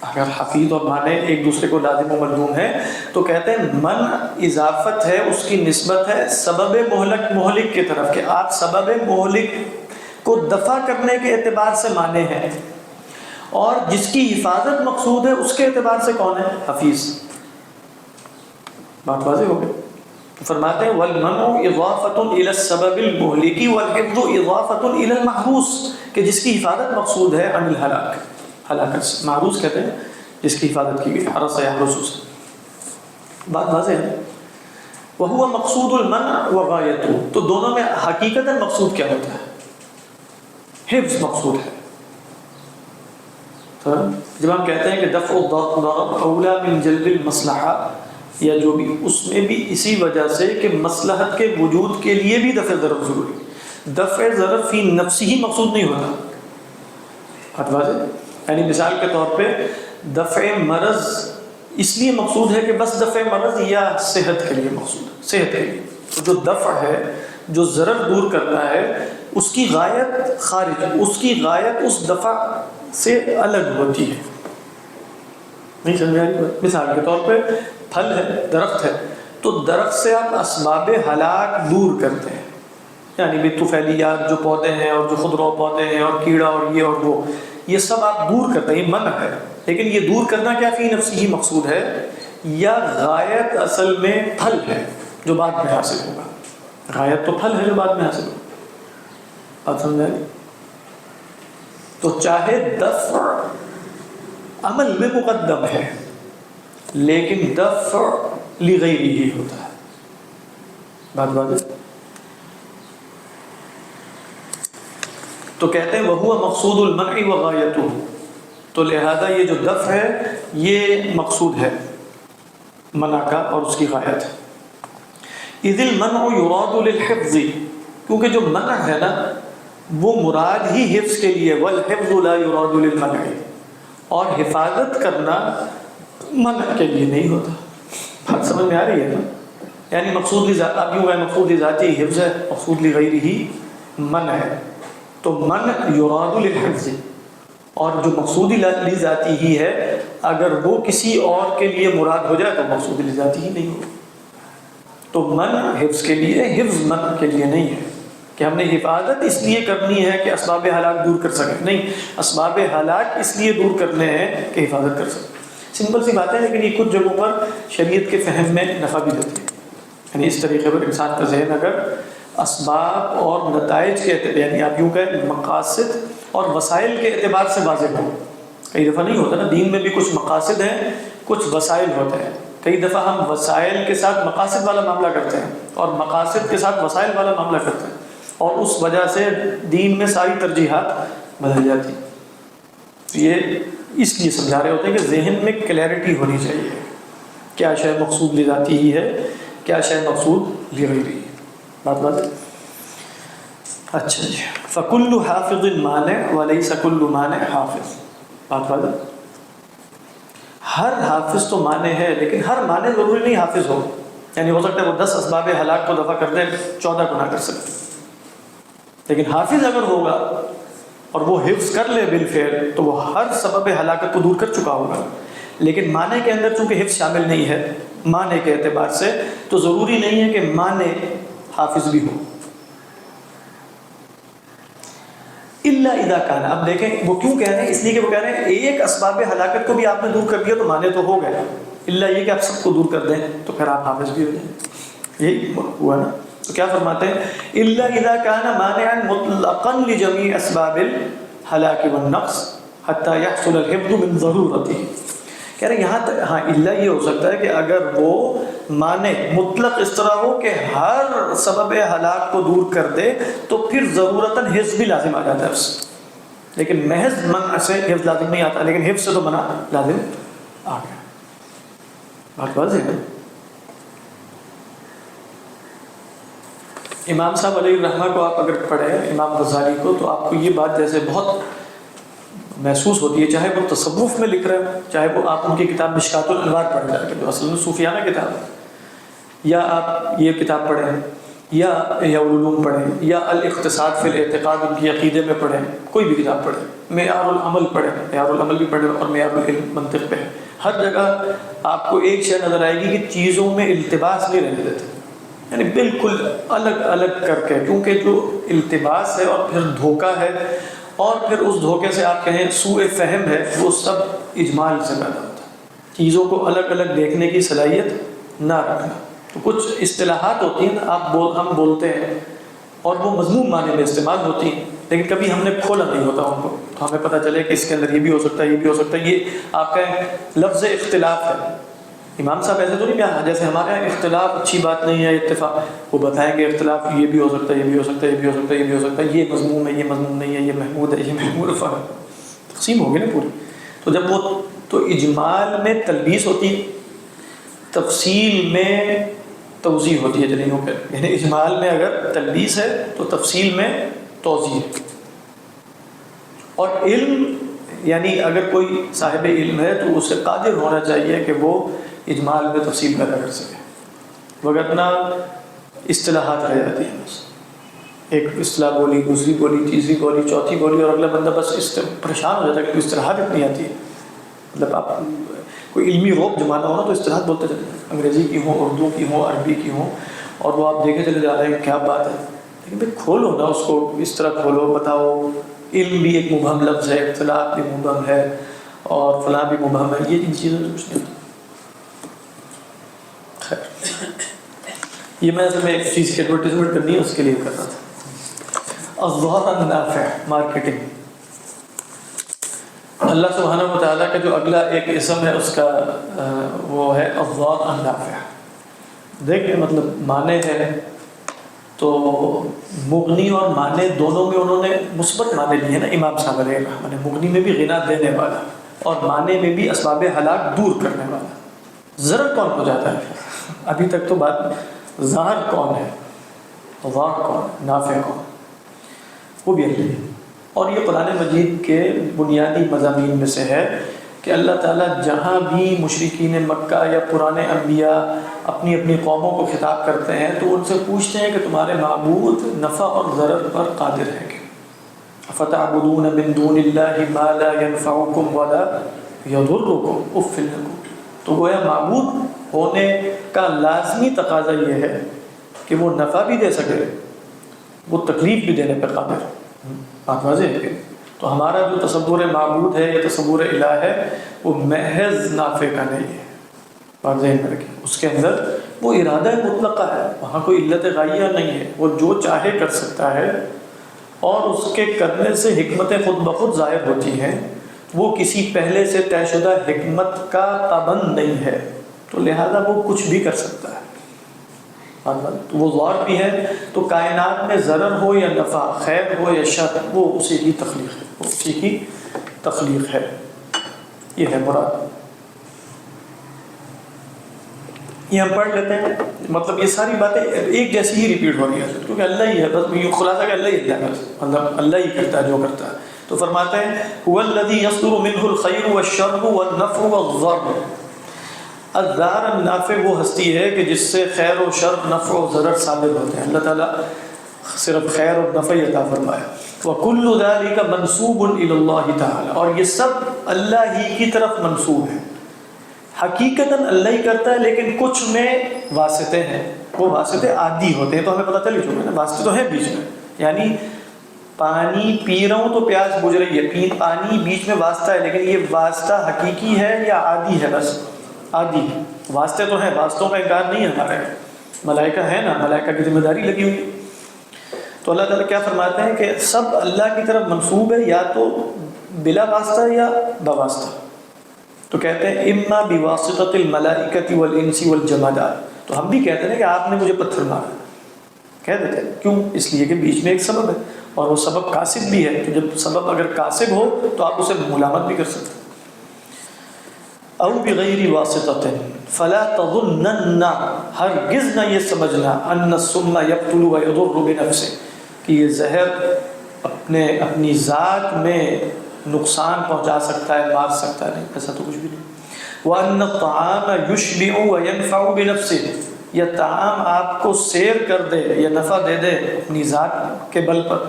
اگر حفیظ اور مانع ایک دوسرے کو لازم و ملزوم ہے تو کہتے ہیں منع اضافت ہے، اس کی نسبت ہے سبب مہلک کی طرف، کہ آپ سبب مہلک کو دفع کرنے کے اعتبار سے مانے ہیں، اور جس کی حفاظت مقصود ہے اس کے اعتبار سے کون ہے؟ حفیظ. بات واضح ہو گئی؟ تو فرماتے ہیں والمنع اضافۃ الی السبب المہلک والحفظ اضافۃ الی المحروس، کہ جس کی حفاظت مقصود ہے عن الہلاک، ہلاکت سے. محروس کہتے ہیں جس کی حفاظت کی گئی، حرس یحرس سے. بات واضح ہے؟ وہو مقصود المنع وغایتہ. تو دونوں میں حقیقتاً مقصود کیا ہوتا ہے؟ حفظ مقصود ہے. تو جب ہم کہتے ہیں کہ دفع الضرر اولا من جلب المصلحہ، یا جو بھی اس میں بھی اسی وجہ سے کہ مصلحت کے وجود کے لیے بھی دفع ضرر ضروری. دفع ضرر فی نفسی ہی مقصود نہیں ہوتا. بات واضح؟ یعنی مثال کے طور پہ دفع مرض اس لیے مقصود ہے کہ بس دفع مرض یا صحت کے لیے مقصود ہے، صحت کے لیے. تو جو دفع ہے، جو ضرر دور کرنا ہے، اس کی غایت خارج، اس کی غایت اس دفع سے الگ ہوتی ہے. نہیں سمجھ آ رہی؟ مثال کے طور پہ پھل ہے، درخت ہے، تو درخت سے آپ اسباب ہلاک دور کرتے ہیں. یعنی بھی طفیلیات جو پودے ہیں اور جو خضرو پودے ہیں اور کیڑا اور وہ یہ سب آپ دور کرتے ہیں، یہ منع ہے. لیکن یہ دور کرنا کیا فی نفسی ہی مقصود ہے، یا غایت اصل میں پھل ہے جو بعد میں حاصل ہوگا؟ غایت تو پھل ہے جو بعد میں حاصل ہوگا. بات سمجھ آئی؟ تو چاہے دفع عمل میں مقدم ہے لیکن دفع لغیرہ ہی ہوتا ہے. بات ہے؟ تو کہتے ہیں وہو مقصود المنع وغایتہ. تو لہذا یہ جو دفع ہے یہ مقصود ہے منع کا اور اس کی غایت ہے. اذ المنع یراد للحفظ، کیونکہ جو منع ہے نا وہ مراد ہی حفظ کے لیے. والحفظ لا یراد للمنع، اور حفاظت کرنا منع کے لیے نہیں ہوتا. بات سمجھ میں آ رہی ہے نا؟ یعنی مقصود اب یوں ہے مقصود ذاتی حفظ ہے، مقصود لغیرہ ہی منع ہے. تو منع یراد للحفظ، اور جو مقصود ذاتی ہی ہے اگر وہ کسی اور کے لیے مراد ہو جائے تو مقصود ذاتی ہی نہیں ہوگا. تو منع حفظ کے لیے، حفظ منع کے لیے نہیں ہے کہ ہم نے حفاظت اس لیے کرنی ہے کہ اسباب ہلاک دور کر سکیں. نہیں، اسباب ہلاک اس لیے دور کرنے ہیں کہ حفاظت کر سکیں. سمپل سی بات ہے، لیکن یہ کچھ جگہوں پر شریعت کے فہم میں نفع بھی دیتی ہے. یعنی اس طریقے پر انسان کا ذہن اگر اسباب اور نتائج کے اعتبار، یعنی آپ یوں کہیں مقاصد اور وسائل کے اعتبار سے واضح ہو. کئی دفعہ نہیں ہوتا نا، دین میں بھی کچھ مقاصد ہیں، کچھ وسائل ہوتے ہیں. کئی دفعہ ہم وسائل کے ساتھ مقاصد والا معاملہ کرتے ہیں اور مقاصد کے ساتھ وسائل والا معاملہ کرتے ہیں، اور اس وجہ سے دین میں ساری ترجیحات بدل جاتی ہیں. یہ اس لیے سمجھا رہے ہوتے ہیں کہ ذہن میں کلیئرٹی ہونی چاہیے، کیا شے مقصود لذاتی ہی ہے، کیا شے مقصود لغیری ہے. بات بات. اچھا جی، فکل حافظ مانع ولیس کل مانع حافظ. بات بات. ہر حافظ تو مانع ہے لیکن ہر مانع ضروری نہیں حافظ ہو. یعنی ہو سکتا ہے وہ 10 اسباب ہلاک کو دفع کر دے، 14 کو نہ کر سکتے. لیکن حافظ اگر ہوگا اور وہ حفظ کر لے بالفعل تو وہ ہر سبب ہلاکت کو دور کر چکا ہوگا. لیکن معنی کے اندر چونکہ حفظ شامل نہیں ہے معنی کے اعتبار سے، تو ضروری نہیں ہے کہ معنی حافظ بھی ہو. الا اذا کان. اب دیکھیں وہ کیوں کہہ رہے ہیں، اس لیے کہ وہ کہہ رہے ہیں ایک اسباب ہلاکت کو بھی آپ نے دور کر دیا تو معنی تو ہو گئے. الا یہ کہ آپ سب کو دور کر دیں تو پھر آپ حافظ بھی ہو جائیں. یہی ہوا نا. تو کیا فرماتے ہیں، الا اذا کان مانعا مطلقا لجميع اسباب الهلاك والنقص حتی یحصل الحفظ من ضرورتی. کہہ رہے یہاں تک ہاں الا یہ ہو سکتا ہے کہ اگر وہ مانے مطلق اس طرح ہو کہ ہر سبب ہلاک کو دور کر دے تو پھر ضرورتاً حفظ بھی لازم آ جاتا ہے اس سے. لیکن محض منع سے حفظ لازم نہیں آتا, لیکن حفظ سے تو منع لازم آ گیا. بات واضح ہے. امام صاحب علیہ الرحمہ کو آپ اگر پڑھیں, امام غزالی کو, تو آپ کو یہ بات جیسے بہت محسوس ہوتی ہے, چاہے وہ تصوف میں لکھ رہے ہیں, چاہے وہ آپ ان کی کتاب مشکات الانوار پڑھ جا کے جو اصل میں صوفیانہ کتاب ہے, یا آپ یہ کتاب پڑھیں, یا العلوم پڑھیں, یا الاقتصاد فی الاعتقاد ان کی عقیدے میں پڑھیں, کوئی بھی کتاب پڑھیں, معیار العمل پڑھیں, معیار العمل بھی پڑھیں, اور معیار العلم منطق پہ ہے. ہر جگہ آپ کو ایک شے نظر آئے گی کہ چیزوں میں التباس نہیں رہنے دیتے, یعنی بالکل الگ الگ کر کے, کیونکہ جو التباس ہے اور پھر دھوکہ ہے, اور پھر اس دھوکے سے آپ کہیں سوء فہم ہے, وہ سب اجمال سے پیدا ہوتا ہے. چیزوں کو الگ الگ دیکھنے کی صلاحیت نہ رکھنا. تو کچھ اصطلاحات ہوتی ہیں ہم بولتے ہیں اور وہ مضمون معنی میں استعمال ہوتی ہیں, لیکن کبھی ہم نے کھولا نہیں ہوتا ان کو, تو ہمیں پتہ چلے کہ اس کے اندر یہ بھی ہو سکتا ہے, یہ بھی ہو سکتا ہے. یہ آپ کا لفظ اختلاف ہے. امام صاحب ایسے تو نہیں کہا جیسے ہمارے یہاں اختلاف اچھی بات نہیں ہے, اتفاق, وہ بتائیں گے اختلاف یہ بھی ہو سکتا ہے, یہ بھی ہو سکتا ہے, یہ بھی ہو سکتا ہے, یہ بھی ہو سکتا ہے, یہ مضمون ہے, یہ مضمون نہیں ہے, یہ محمود ہے, یہ محمود ہے, تقسیم ہوگی نا پوری. تو جب وہ تو اجمال میں تلبیس ہوتی ہے, تفصیل میں توضیح ہوتی ہے دلیلوں پہ. یعنی اجمال میں اگر تلبیس ہے تو تفصیل میں توضیح ہے. اور علم یعنی اگر کوئی صاحب علم ہے تو اسے قادر ہونا چاہیے کہ وہ اجمال میں تفصیل پیدا کر سکے, وگرنہ اصطلاحات رہ جاتی ہیں. بس ایک اصطلاح بولی, دوسری بولی, تیسری بولی, چوتھی بولی, اور اگلا بندہ بس اس سے پریشان ہو جاتا ہے کہ اصطلاحات اتنی آتی ہے. مطلب آپ کوئی علمی روب جمانا ہو نا تو اصطلاحات بولتے چلے جائیں, انگریزی کی ہوں, اردو کی ہوں, عربی کی ہوں, اور وہ آپ دیکھے چلے جا رہے ہیں کیا بات ہے. لیکن بھائی کھولو نا اس کو, اس طرح کھولو, بتاؤ. علم بھی ایک مبہم لفظ ہے, اختلاف بھی مبہم ہے, اور فلاں بھی مبہم ہے. یہ ان چیزوں سے کچھ نہیں ہوتا. خیر, یہ میں ایک چیز کی ایڈورٹیزمنٹ کرنی ہے, اس کے لیے کر رہا تھا. الظاہر النافع, مارکیٹنگ. اللہ سبحانہ و تعالیٰ کا جو اگلا ایک اسم ہے اس کا وہ ہے الظاہر النافع. دیکھیں مطلب معنی ہے تو مغنی اور معنی دونوں میں انہوں نے مثبت معنی لیے نا. امام صاحب علیہ الرحمہ نے مغنی میں بھی غنا دینے والا, اور معنی میں بھی اسباب ہلاک دور کرنے والا. ضرر کون ہو جاتا ہے؟ ابھی تک تو بات ظاہر کون ہے, ظاہر کون, نافع کون, وہ بھی اللہ. اور یہ قرآن مجید کے بنیادی مضامین میں سے ہے کہ اللہ تعالیٰ جہاں بھی مشرکین مکہ یا پرانے انبیاء اپنی اپنی قوموں کو خطاب کرتے ہیں تو ان سے پوچھتے ہیں کہ تمہارے معبود نفع اور ضرر پر قادر ہیں کہ افتعبدون من دون اللہ ما لا ينفعکم ولا یضرکم اف لکم. تو گویا معبود ہونے کا لازمی تقاضا یہ ہے کہ وہ نفع بھی دے سکے, وہ تکلیف بھی دینے پر قادر. بات واضح ہے. تو ہمارا جو تصور معبود ہے یا تصور الہ ہے وہ محض نافع کا نہیں ہے. بات ذہن میں رکھیں, اس کے اندر وہ ارادہ مطلقہ ہے, وہاں کوئی علت غائیہ نہیں ہے. وہ جو چاہے کر سکتا ہے, اور اس کے کرنے سے حکمتیں خود بخود ظاہر ہوتی ہیں. وہ کسی پہلے سے طے شدہ حکمت کا پابند نہیں ہے, تو لہذا وہ کچھ بھی کر سکتا ہے. تو وہ ظاہر بھی ہے. تو کائنات میں ضرر ہو یا نفع, خیر ہو یا شر, وہ اسی کی تخلیق ہے, وہ اسی کی تخلیق ہے. یہ ہے مراد. یہ ہم پڑھ لیتے ہیں. مطلب یہ ساری باتیں ایک جیسی ہی ریپیٹ ہو رہی ہیں, کیونکہ اللہ ہی ہے. بس یہ خلاصہ کہ اللہ ہی ہے, مطلب اللہ ہی کرتا ہے جو کرتا ہے. تو فرماتے ہیں هو الذی یصدر منه الخیر والشر والنفع والضر. الظاہر النافع وہ ہستی ہے کہ جس سے خیر و شر, نفع و ضرر صادر ہوتے ہیں. اللہ تعالیٰ صرف خیر اور نفع عطا فرمایا. وَكُلُّ ذَلِكَ مَنْسُوبٌ إِلَى اللَّهِ تَعَالَى, اور یہ سب اللہ ہی کی طرف منسوب ہے. حقیقتاً اللہ ہی کرتا ہے, لیکن کچھ میں واسطے ہیں. وہ واسطے عادی ہوتے ہیں, تو ہمیں پتہ چل چکا ہے نا, واسطے تو ہیں بیچ میں. یعنی پانی پی رہا ہوں تو پیاس بجھ رہی ہے, پانی بیچ میں واسطہ ہے, لیکن یہ واسطہ حقیقی ہے یا عادی ہے؟ بس عادی. واسطے تو ہیں, واسطوں کا انکار نہیں ہے ہمارے. ملائکہ ہے نا, ملائکہ کی ذمہ داری لگی ہوئی. تو اللہ تعالیٰ کیا فرماتے ہیں کہ سب اللہ کی طرف منسوب ہے, یا تو بلا واسطہ یا بواسطہ؟ تو کہتے ہیں اما بواسطۃ الملائکۃ والانس والجمادات. تو ہم بھی کہتے ہیں کہ آپ نے مجھے پتھر مارا، کہہ دیتے ہیں. کیوں؟ اس لیے کہ بیچ میں ایک سبب ہے اور وہ سبب کاسب بھی ہے. تو جب سبب اگر کاسب ہو تو آپ اسے ملامت بھی کر سکتے ہیں. او بغیر واسطۃ فلا تظنن، ہرگز نہ یہ سمجھنا، ان السم یقتل ویضر بنفسه، کہ یہ زہر اپنی ذات میں نقصان پہنچا سکتا ہے، مار سکتا ہے. نہیں، ایسا تو کچھ بھی نہیں. وَأَنَّ الطَّعَامَ يُشْبِعُ وَيَنْفَعُ بِنَفْسِهِ، یہ طعام آپ کو سیر کر دے یا نفع دے دے اپنی ذات کے بل پر.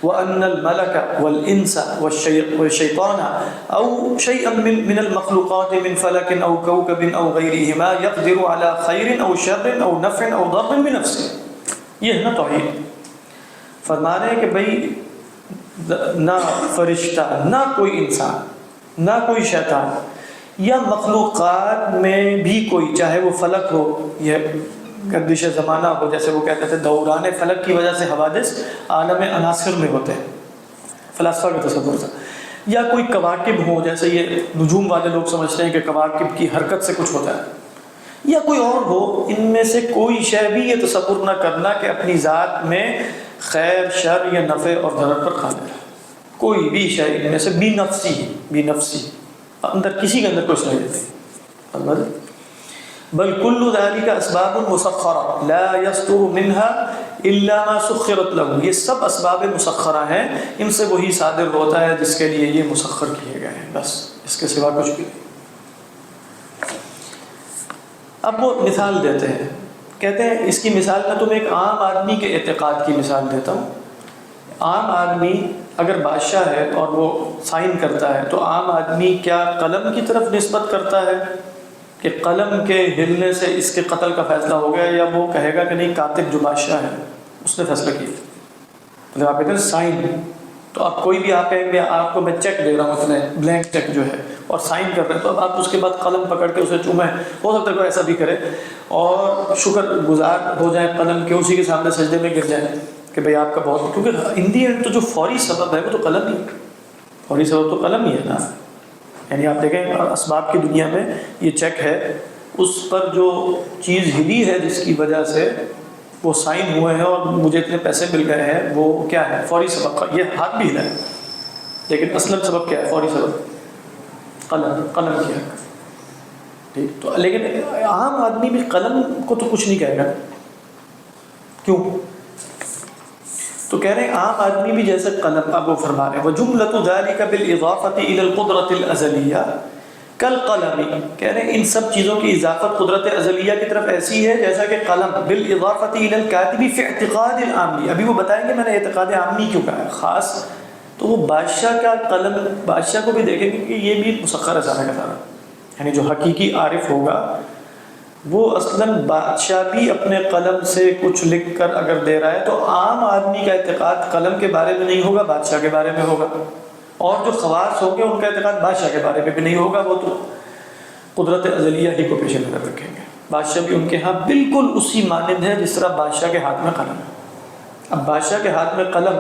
وَأَنَّ الْمَلَكَ وَالْإِنسَ وَالشَّيْطَانَ أَوْ شَيْئًا مِّنَ الْمَخْلُوقَاتِ مِنْ فَلَكٍ أَوْ كَوْكَبٍ أَوْ غَيْرِهِمَا يَقْدِرُ عَلَى خَيْرٍ أَوْ شَرٍ أَوْ نَفْعٍ أَوْ ضَرٍّ بِنَفْسِهِ. یہ ہے نا توحید. فرما رہے ہیں کہ بھئی نہ فرشتہ، نہ کوئی انسان، نہ کوئی شیطان، یا مخلوقات میں بھی کوئی، چاہے وہ فلک ہو یا گردش زمانہ ہو، جیسے وہ کہتے تھے دوران فلک کی وجہ سے حوادث عالم عناصر میں ہوتے ہیں، فلاسفہ کا تصور تھا. یا کوئی کواکب ہو، جیسے یہ نجوم والے لوگ سمجھتے ہیں کہ کواکب کی حرکت سے کچھ ہوتا ہے. یا کوئی اور ہو، ان میں سے کوئی شے بھی یہ تصور نہ کرنا کہ اپنی ذات میں خیر شر یا نفع اور ضرر پر قادر ہے. کوئی بھی شے ان میں سے بھی نفسی اندر کسی کے اندر کوئی صلاحیت نہیں. بل کل ذلك اسباب مسخرہ لا يصدر منها الا ما سخرت له، یہ سب اسباب مسخرہ ہیں، ان سے وہی صادر ہوتا ہے جس کے لیے یہ مسخر کیے گئے ہیں، بس اس کے سوا کچھ بھی نہیں. اب وہ مثال دیتے ہیں، کہتے ہیں اس کی مثال میں تمہیں ایک عام آدمی کے اعتقاد کی مثال دیتا ہوں. عام آدمی اگر بادشاہ ہے اور وہ سائن کرتا ہے تو عام آدمی کیا قلم کی طرف نسبت کرتا ہے کہ قلم کے ہلنے سے اس کے قتل کا فیصلہ ہو گیا، یا وہ کہے گا کہ نہیں کاتب جو بادشاہ ہے اس نے فیصلہ کیا؟ مطلب آپ کہتے ہیں سائن، تو اب کوئی بھی آپ کہیں گے آپ کو میں چیک دے رہا ہوں، اس بلینک چیک جو ہے، اور سائن کر رہے ہیں، تو اب آپ اس کے بعد قلم پکڑ کے اسے چومیں، ہو سکتا ہے کوئی ایسا بھی کرے اور شکر گزار ہو جائیں قلم کے، اسی کے سامنے سجدے میں گر جائیں کہ بھئی آپ کا بہت، کیونکہ ان دی اینڈ تو جو فوری سبب ہے وہ تو قلم ہی ہے، فوری سبب تو قلم ہی ہے نا. یعنی آپ دیکھیں اسباب کی دنیا میں یہ چیک ہے، اس پر جو چیز ہلی ہے جس کی وجہ سے وہ سائن ہوئے ہیں اور مجھے اتنے پیسے مل گئے ہیں، وہ کیا ہے؟ فوری سبب کا. یہ ہاتھ بھی ہلا ہے لیکن اصل سبب کیا ہے؟ فوری سبب قلم کیا ہے. ٹھیک، تو لیکن عام آدمی بھی قلم کو تو کچھ نہیں کہے گا. کیوں؟ تو کہہ رہے ہیں عام آدمی بھی جیسے قلم، اب وہ فرما رہے ہیں وَجُمْلَةُ ذَلِكَ بِالْإِضَافَةِ إِلَى الْقُدْرَةِ الْأَزَلِيَّةِ كَالْقَلَمِ، کہہ رہے ہیں ان سب چیزوں کی اضافت قدرت ازلیہ کی طرف ایسی ہے جیسا کہ قلم. بِالْإِضَافَةِ إِلَى الْكَاتِبِ فِي اعْتِقَادِ الْعَامِّ، ابھی وہ بتائیں گے میں نے اعتقاد عامی کیوں کہا ہے خاص. تو وہ بادشاہ کا قلم، بادشاہ کو بھی دیکھیں گے کہ یہ بھی مسخر ہے سارا کا سارا، یعنی جو حقیقی عارف ہوگا وہ اصلاً بادشاہ بھی اپنے قلم سے کچھ لکھ کر اگر دے رہا ہے تو عام آدمی کا اعتقاد قلم کے بارے میں نہیں ہوگا، بادشاہ کے بارے میں ہوگا. اور جو خواص ہوں گے ان کا اعتقاد بادشاہ کے بارے میں بھی نہیں ہوگا، وہ تو قدرت ازلیہ ہی کو پیش نظر رکھیں گے. بادشاہ بھی ان کے ہاں بالکل اسی مانند ہے جس طرح بادشاہ کے ہاتھ میں قلم ہے. اب بادشاہ کے ہاتھ میں قلم،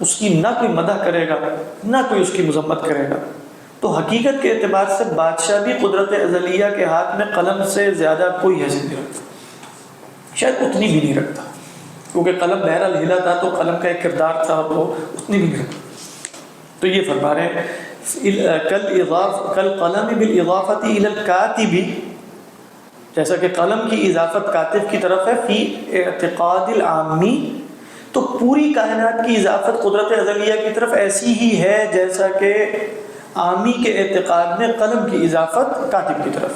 اس کی نہ کوئی مدح کرے گا نہ کوئی اس کی مذمت کرے گا، تو حقیقت کے اعتبار سے بادشاہ بھی قدرت ازلیہ کے ہاتھ میں قلم سے زیادہ کوئی حیثیت نہیں رکھتا، شاید اتنی بھی نہیں رکھتا، کیونکہ قلم بہرحال ہلا تھا تو قلم کا ایک کردار تھا، وہ اتنی بھی نہیں رکھتا. تو یہ فرما رہے ہیں کالقلم بالاضافۃ الی الکاتب، جیسا کہ قلم کی اضافت کاتب کی طرف ہے، فی اعتقاد العامی، تو پوری کائنات کی اضافت قدرت ازلیہ کی طرف ایسی ہی ہے جیسا کہ عامی کے اعتقاد میں قلم کی اضافت کاتب کی طرف.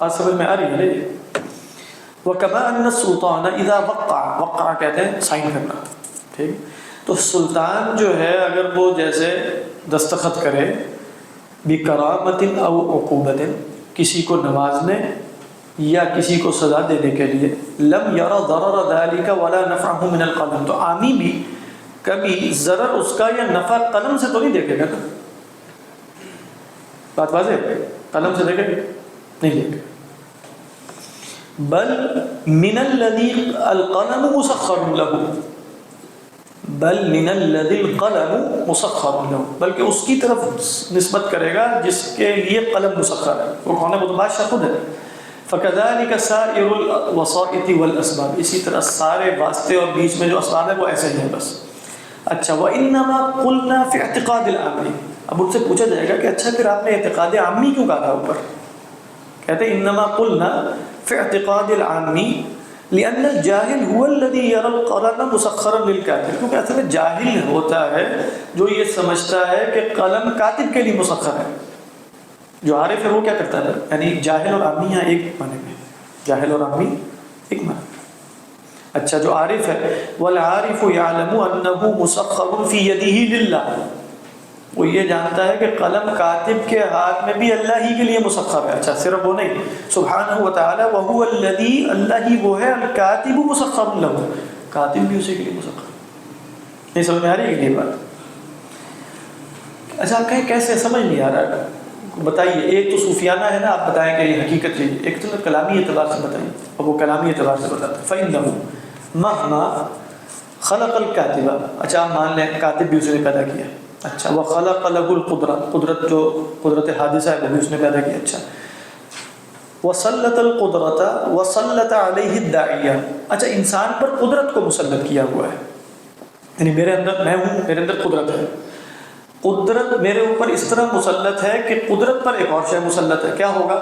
آج سمجھ میں آ رہی ہے. وَكَمَا أَنَّ السُّلْطَانَ إِذَا وَقَّعَ کہتے ہیں سائن کرنا. ٹھیک، تو سلطان جو ہے اگر وہ جیسے دستخط کرے بِكَرَامَةٍ أَوْ عُقُوبَةٍ، کسی کو نوازنے یا کسی کو سزا دینے کے لیے، لَمْ يَرَ ضَرَرَ ذَلِكَ وَلَا نَفْعَهُ مِنَ الْقَلَمِ، تو عامی بھی کبھی ضرر اس کا یا نفع قلم سے تو نہیں دیکھے گا. بات واضح ہے؟ قلم سے دیکھے نہیں دیکھے. بل من الذی القلم مسخر له، بل من الذی القلم مسخر له، بلکہ اس کی طرف نسبت کرے گا جس کے لیے قلم مسخر ہے. وہ کون ہے؟ وہ تو بادشاہ خود ہے. فَكَذَلِكَ سَائِرُ الْوَسَائِطِ وَالْأَسْبَابِ، اسی طرح سارے واسطے اور بیچ میں جو اسباب ہیں وہ ایسے ہی ہیں بس. اچھا وَإِنَّمَا قُلْنَا فِي اعْتِقَادِ الْعَامِّ، اب ان سے پوچھا جائے گا کہ اچھا پھر آپ نے اعتقاد عامی کیوں کہا تھا اوپر؟ کہتے ہیں انما قلنا فی اعتقاد العامی لأن الجاہل هو الذي يرى القلم مسخرا للكاتب، کیونکہ اصل میں جاہل ہوتا ہے جو یہ سمجھتا ہے کہ قلم کاتب کے لیے مسخر ہے. جو عارف ہے وہ کیا کرتا ہے؟ یعنی جاہل اور عامی یہاں ایک معنی میں، جاہل اور عامی ایک معنی. اچھا جو عارف ہے والعارف يعلم انه مسخر في يده لله، وہ یہ جانتا ہے کہ قلم کاتب کے ہاتھ میں بھی اللہ ہی کے لیے مسخر ہے. اچھا صرف وہ نہیں، سبحانہ وتعالی وهو الذی، اللہ ہی وہ ہے، الکاتب مسخر له، کاتب بھی اسی کے لیے مسخر. یہ سمجھ میں آ رہی ہے یہ بات؟ اچھا آپ کہیں کیسے؟ سمجھ نہیں آ رہا ہے، بتائیے. ایک تو صوفیانہ ہے نا، آپ بتائیں کہ یہ حقیقت چاہیے. ایک تو کلامی اعتبار سے بتائیے، اور وہ کلامی اعتبار سے بتاتا ہے. فَإِنَّهُ مَهْمَا خَلَقَ الْكَاتِبَ، اچھا آپ مان لیں کاتب بھی اسے نے پیدا کیا. اچھا وَخَلَقَ لَهُ الْقُدْرَةَ، قدرت جو قدرت حادثہ ہے وہ بھی اس نے پیدا کیا. اچھا وَسَلَّطَ الْقُدْرَةَ وَسَلَّطَ عَلَيْهِ الدَّاعِيَةَ، اچھا انسان پر قدرت کو مسلط کیا ہوا ہے. یعنی میرے اندر میں ہوں، میرے اندر قدرت ہے، قدرت میرے اوپر اس طرح مسلط ہے کہ قدرت پر ایک اور شے مسلط ہے. کیا ہوگا؟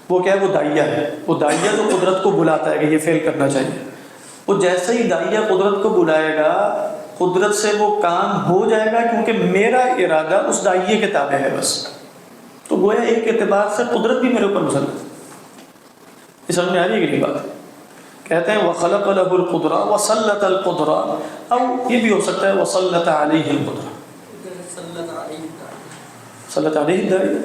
وہ کیا ہے؟ وہ داعیہ ہے. وہ داعیہ جو قدرت کو بلاتا ہے کہ یہ فعل کرنا چاہیے، وہ جیسے ہی داعیہ قدرت کو بلائے گا قدرت سے وہ کام ہو جائے گا، کیونکہ میرا ارادہ اس داعیے کے تابع ہے بس. تو گویا ایک اعتبار سے قدرت بھی میرے اوپر مسلط ہے. یہ سمجھ میں آ رہی ہے کہ نہیں بات؟ کہتے ہیں وَخَلَقَ لَهُ الْقُدْرَةَ وَسَلَّطَ الْقُدْرَةَ، او یہ بھی ہو سکتا ہے وَسَلَّطَ عَلَيْهِ الْقُدْرَةَ، سلط علیہ الداعیہ.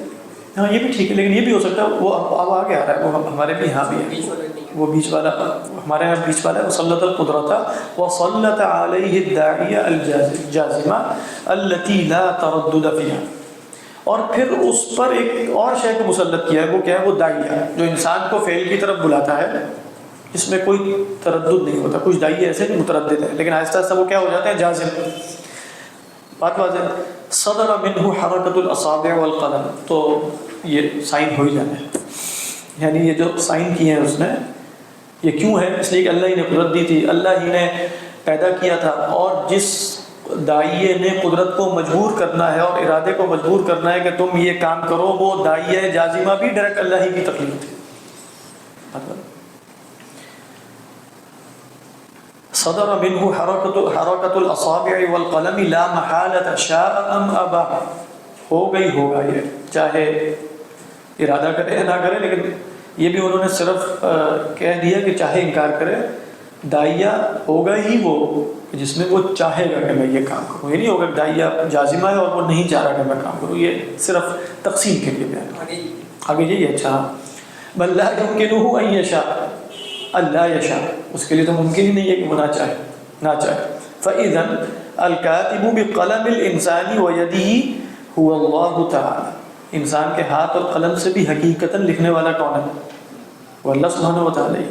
ہاں یہ بھی ٹھیک ہے، لیکن یہ بھی ہو سکتا ہے وہ اب آگے آ رہا ہے، وہ ہمارے بھی یہاں بھی ہے، وہ بیچ والا ہمارے یہاں بیچ والا ہے. وَسَلَّطَ الْقُدْرَةَ وَسَلَّطَ عَلَيْهِ الدَّاعِيَ الْجَازِمَةَ الَّتِي لَا تَرَدُّدَ فِيهَا، اور پھر اس پر ایک اور شے کو مسلط کیا ہے. وہ کیا ہے؟ وہ داعیہ جو انسان کو فعل کی طرف بلاتا ہے، اس میں کوئی تردد نہیں ہوتا. کچھ داعیے ایسے بھی متردد ہیں، لیکن آہستہ آہستہ وہ کیا ہو جاتے ہیں؟ جازم. بات واضح. صدر منہ حرکت الاصابع والقلم، تو یہ سائن ہو ہی جانا ہے. یعنی یہ جو سائن کیے ہیں اس نے، یہ کیوں ہے؟ اس لیے کہ اللہ ہی نے قدرت دی تھی، اللہ ہی نے پیدا کیا تھا، اور جس داعیے نے قدرت کو مجبور کرنا ہے اور ارادے کو مجبور کرنا ہے کہ تم یہ کام کرو، وہ داعیہ جازمہ بھی ڈائریکٹ اللہ ہی کی تخلیق تھی. صدر منہ حرکت الاصابع والقلم لا محالۃ شاء ام ابا، ہو گئی ہوگا یہ، چاہے ارادہ کرے یا نہ کرے. لیکن یہ بھی انہوں نے صرف کہہ دیا کہ چاہے انکار کرے، داعیہ ہوگا ہی وہ جس میں وہ چاہے گا کہ میں یہ کام کروں. یہ نہیں ہوگا کہ داعیہ جازمہ ہے اور وہ نہیں چاہ رہا کہ میں کام کروں. یہ صرف تقسیم کے لیے بیان آگے یہی ہے. اچھا بل لا يمكنه ان يشاء، اللہ یشاء، اس کے لیے تو ممکن ہی نہیں ہے کہ وہ نہ چاہے. فَإِذًا الْكَاتِبُ بِقَلَمِ الْإِنسَانِ وَيَدِهِ هُوَ اللَّهُ تَعَالَى، انسان کے ہاتھ اور قلم سے بھی حقیقتاً لکھنے والا کون ہے؟ وہ اللہ سبحانہ وتعالی.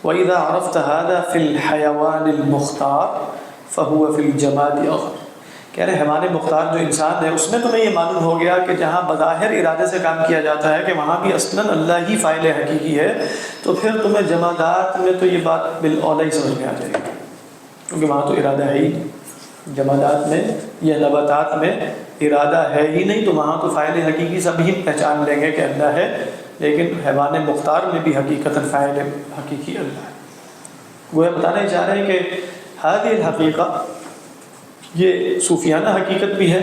وَإِذَا عَرَفْتَ هَذَا فِي الْحَيَوَانِ الْمُخْتَارِ فَهُوَ فِي الْجَمَادِ أَغْلَى، کہہ رہے حیوان مختار جو انسان ہے اس میں تمہیں یہ معلوم ہو گیا کہ جہاں بظاہر ارادے سے کام کیا جاتا ہے کہ وہاں بھی اصلاً اللہ ہی فاعل حقیقی ہے، تو پھر تمہیں جمادات میں تو یہ بات بالاولیٰ ہی سمجھ میں آ جائے گی، کیونکہ وہاں تو ارادہ ہے ہی. جمادات میں یا نباتات میں ارادہ ہے ہی نہیں، تو وہاں تو فاعل حقیقی سب ہی پہچان لیں گے کہ اللہ ہے، لیکن حیوان مختار میں بھی حقیقتاً فاعل حقیقی اللہ ہے. وہ بتانا چاہ رہے ہیں کہ هذه الحقیقہ، یہ صوفیانہ حقیقت بھی ہے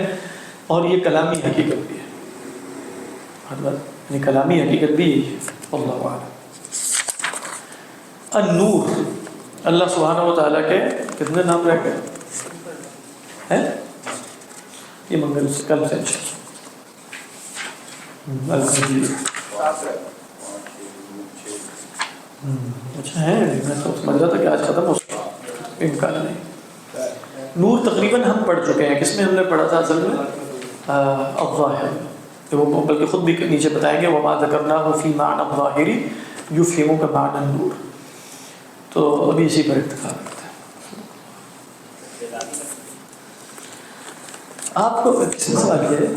اور یہ کلامی حقیقت بھی ہے. یعنی کلامی حقیقت بھی یہی ہے. اللہ اعلم. النور، اللہ سبحانہ و تعالیٰ کے کتنے نام رہ گئے ہیں؟ یہ منگل سے کل سے اچھا ہے. میں تو سمجھ رہا تھا کہ آج ختم ہو سکتا، امکان نہیں. نور تقریباً ہم پڑھ چکے ہیں. کس میں ہم نے پڑھا تھا اصل میں؟ الظاہر، وہ بلکہ خود بھی نیچے بتائیں گے وما ذکرناہ فی معنی الظاہر یفہم بمعنی النور. تو ابھی اسی پر اکتفا کرتے ہیں. آپ کو کس نے سوال کیا ہے؟